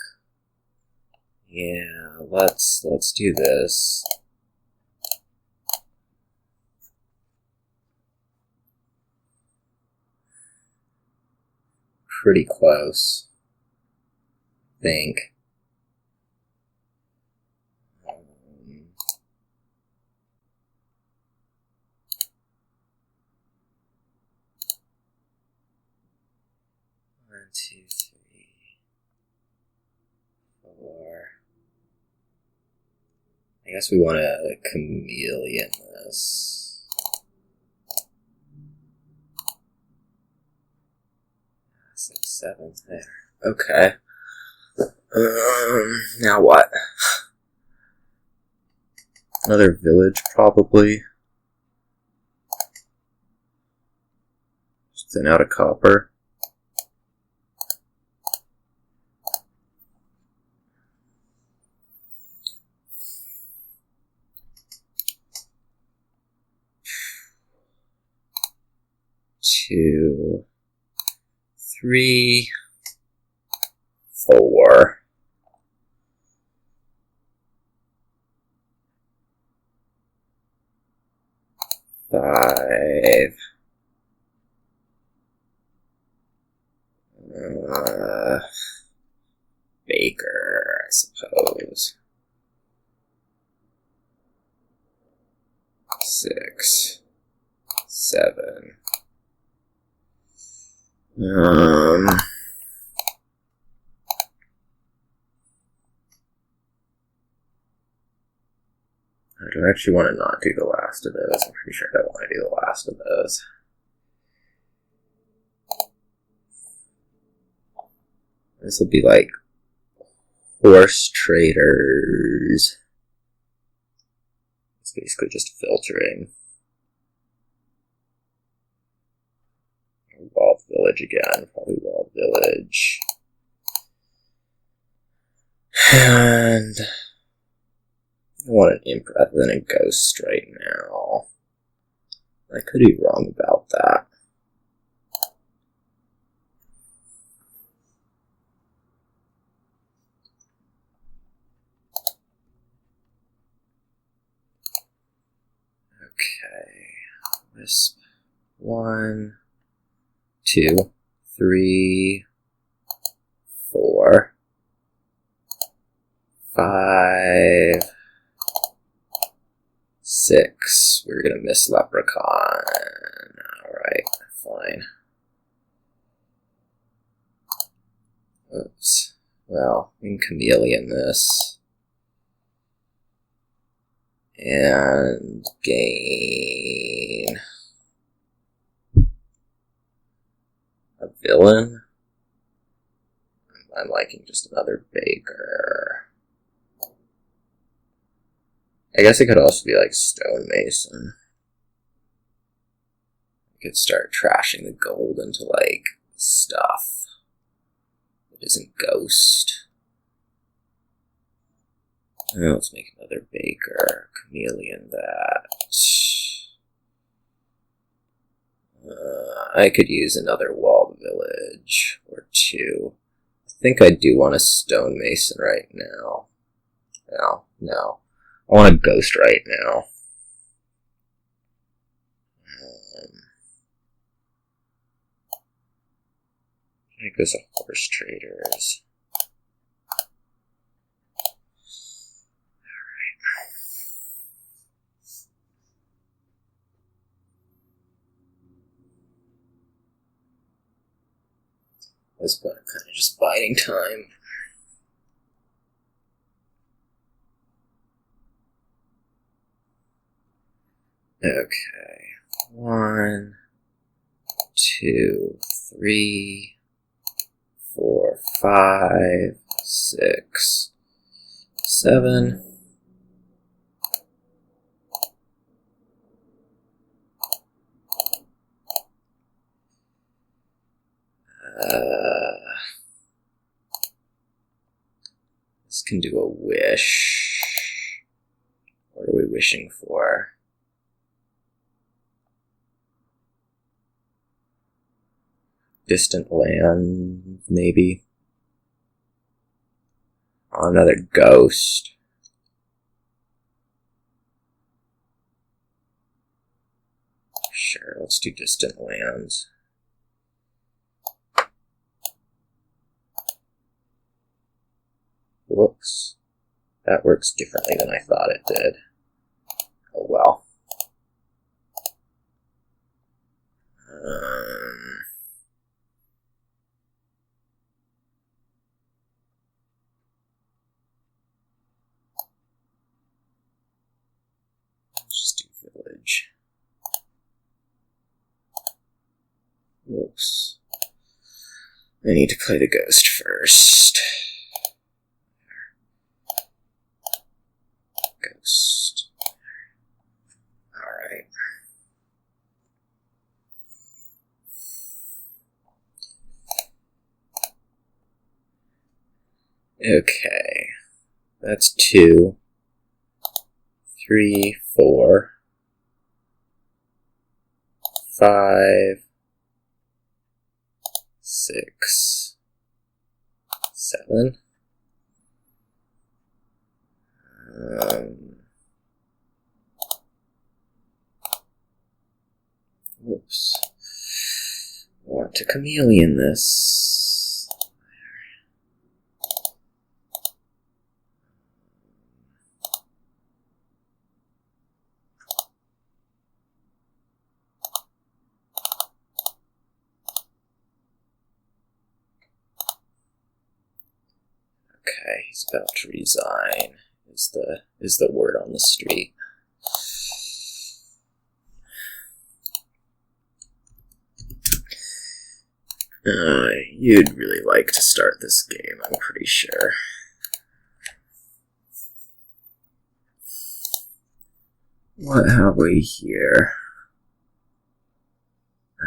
Yeah, let's do this. Pretty close, I think. One, two, three, 4. I guess we want to chameleon this. 6, 7, there. Okay. Now what? Another village, probably. Just thin out of copper. Two, 3, 4. 5, 5. Baker, I suppose. 6, 7. I do actually want to not do the last of those. I'm pretty sure I don't want to do the last of those. This will be like horse traders. It's basically just filtering. Walled Village again. Probably Walled Village. And I want an imp rather than a ghost right now. I could be wrong about that. Okay. Wisp. 1, 2, 3, 4, 5, 6. We're gonna miss Leprechaun. Alright, fine. Oops. Well, we can chameleon this. And gain a villain. I'm liking just another baker. I guess it could also be like stonemason. I could start trashing the gold into like stuff that isn't ghost. Now let's make another baker. Chameleon that. I could use another walled village or 2. I think I do want a stonemason right now. No. I want a ghost right now. I guess a horse traders. I was kind of just biding time. Okay. 1, 2, 3, 4, 5, 6, 7. This can do a wish. What are we wishing for? Distant land, maybe. Oh, another ghost. Sure, let's do distant lands. Whoops. That works differently than I thought it did. Oh well. Let's just do village. Whoops. I need to play the ghost first. Ghost. Alright. Okay. That's 2, 3, 4, 5, 6, 7. Whoops. I want to chameleon this. Okay, he's about to resign, is the word on the street. You'd really like to start this game, I'm pretty sure. What have we here?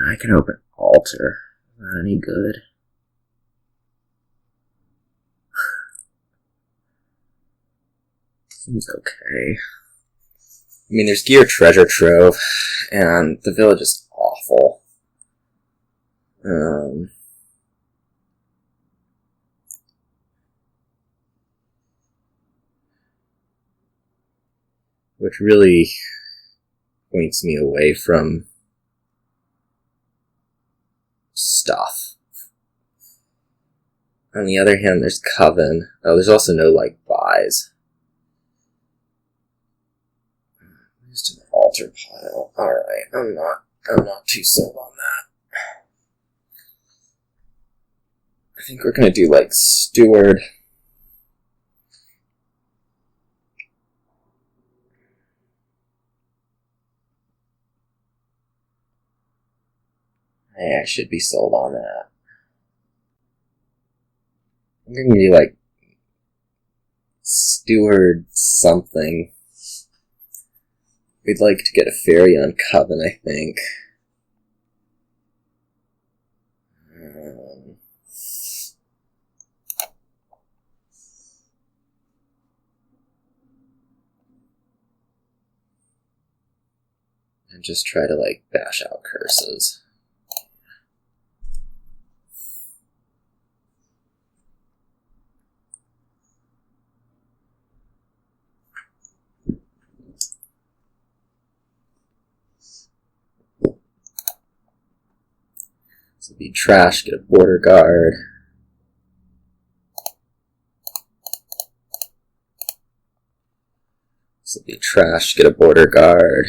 I can open altar. Not any good. Seems okay. I mean, there's gear treasure trove, and the village is awful. Which really points me away from stuff. On the other hand, there's Coven. Oh, there's also no, buys. Just an altar pile. Alright, I'm not too sold on that. I think we're gonna do, Steward. I should be sold on that. I'm gonna do, Steward something. We'd like to get a fairy on Coven, I think. And just try to, bash out curses. This would be trash, get a border guard. This would be trash, get a border guard.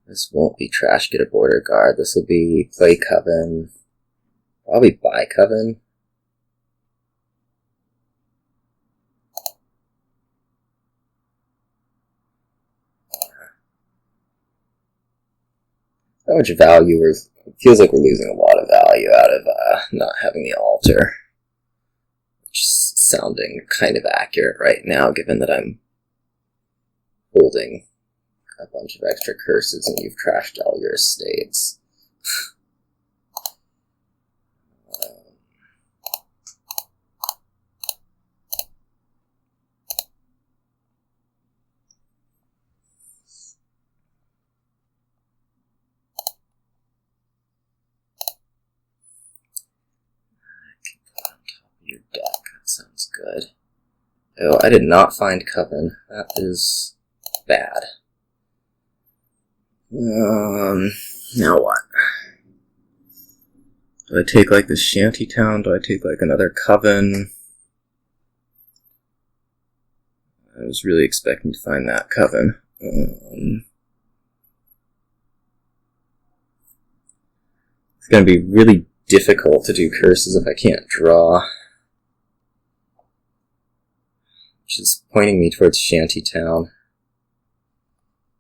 This won't be trash, get a border guard. This will be play Coven. Probably buy Coven. How much value it feels like we're losing a lot of value out of not having the altar. Which is sounding kind of accurate right now, given that I'm holding a bunch of extra curses and you've trashed all your estates. Your deck. That sounds good. Oh, I did not find Coven. That is bad. Now what? Do I take the shanty town? Do I take another Coven? I was really expecting to find that Coven. It's gonna be really difficult to do curses if I can't draw. Which is pointing me towards Shantytown.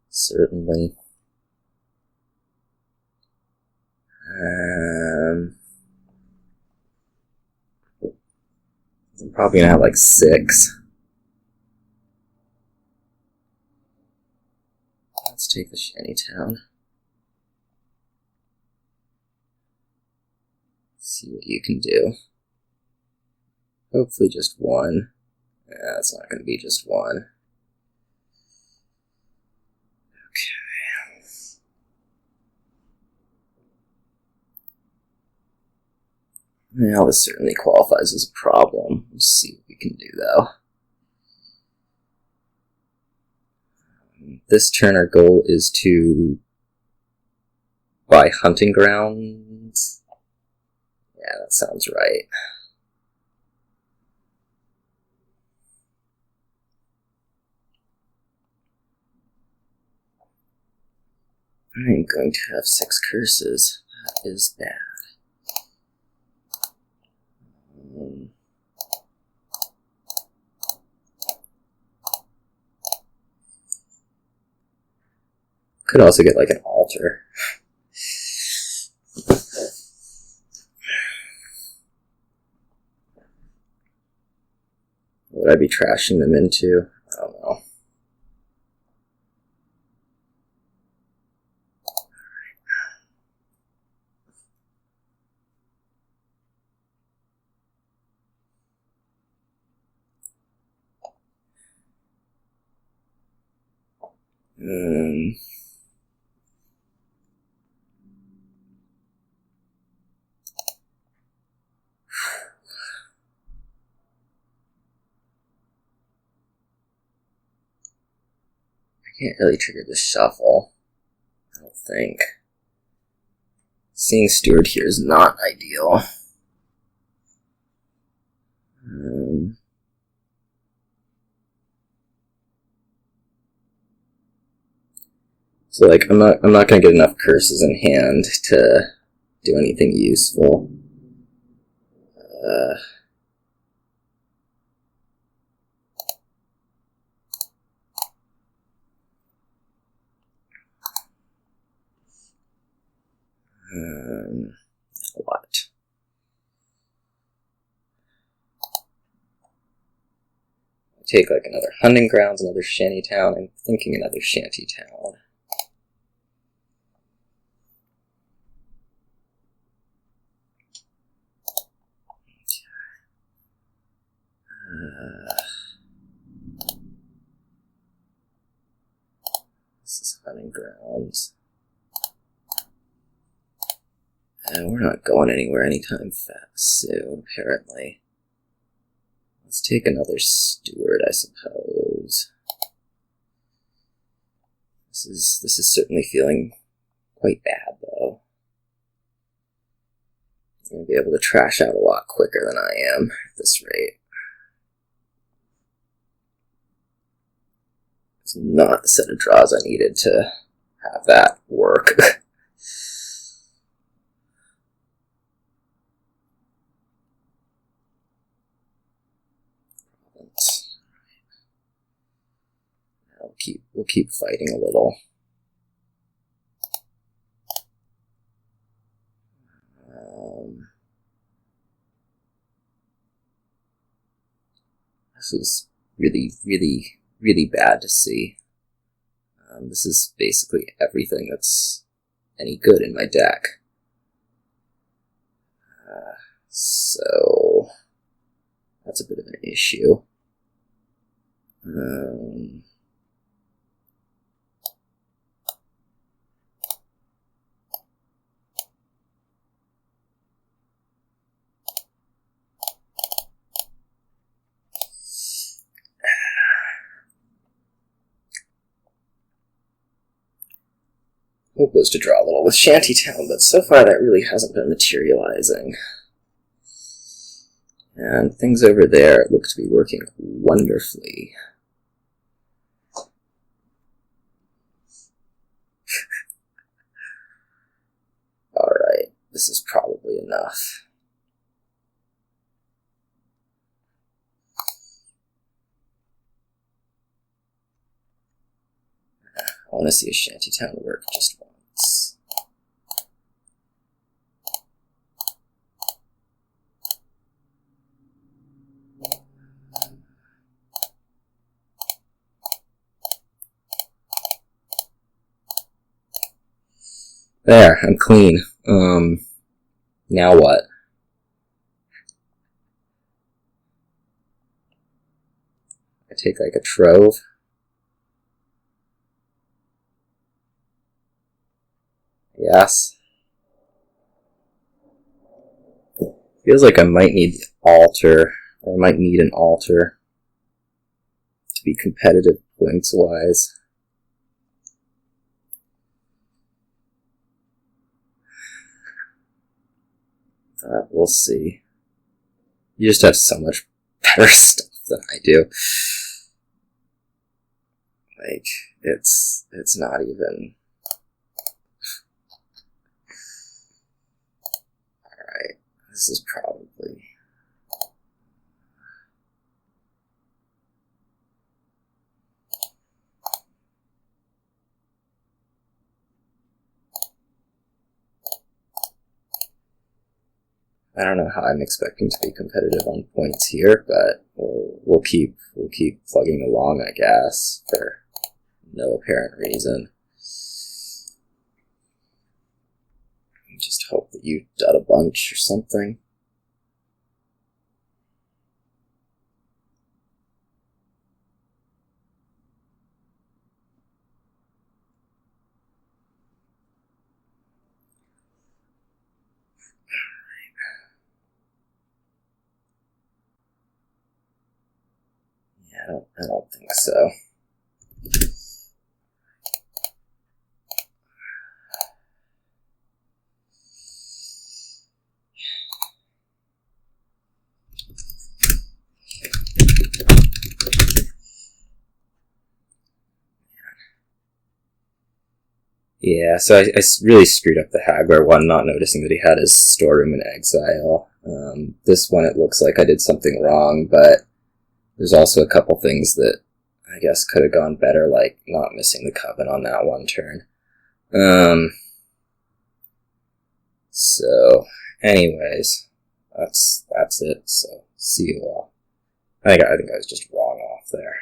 Certainly. I'm probably gonna have 6. Let's take the Shantytown. See what you can do. Hopefully just 1. Yeah, it's not going to be just 1. Okay. Now this certainly qualifies as a problem. We'll see what we can do, though. This turn our goal is to buy hunting grounds. Yeah, that sounds right. I'm going to have 6 curses. That is bad. Could also get like an altar. What would I be trashing them into? I don't know. I can't really trigger the shuffle, I don't think. Seeing Steward here is not ideal. So like I'm not gonna get enough curses in hand to do anything useful. What? Take like another hunting grounds, another shanty town. I'm thinking another shanty town. This is hunting grounds. And we're not going anywhere anytime fast soon, apparently. Let's take another Steward, I suppose. This is certainly feeling quite bad, though. I'm going to be able to trash out a lot quicker than I am at this rate. It's not the set of draws I needed to have that work. We'll keep fighting a little. This is really bad to see. This is basically everything that's any good in my deck. So that's a bit of an issue. Hope was to draw a little with Shantytown, but so far that really hasn't been materializing. And things over there look to be working wonderfully. Alright, this is probably enough. I want to see a Shantytown work just once. There, I'm clean. Now what? I take like a trove. Yes. Feels like I might need the altar, or I might need an altar to be competitive points-wise. we'll see. You just have so much better stuff than I do. Like, it's not even... Alright, this is probably... I don't know how I'm expecting to be competitive on points here, but we'll keep plugging along, I guess, for no apparent reason. Just hope that you dud a bunch or something. I don't think so. Yeah, so I really screwed up the Haggler one, not noticing that he had his storeroom in exile. This one, it looks like I did something wrong, but there's also a couple things that I guess could have gone better, like not missing the Coven on that one turn. So, anyways, that's it. So, see you all. I think I was just wrong off there.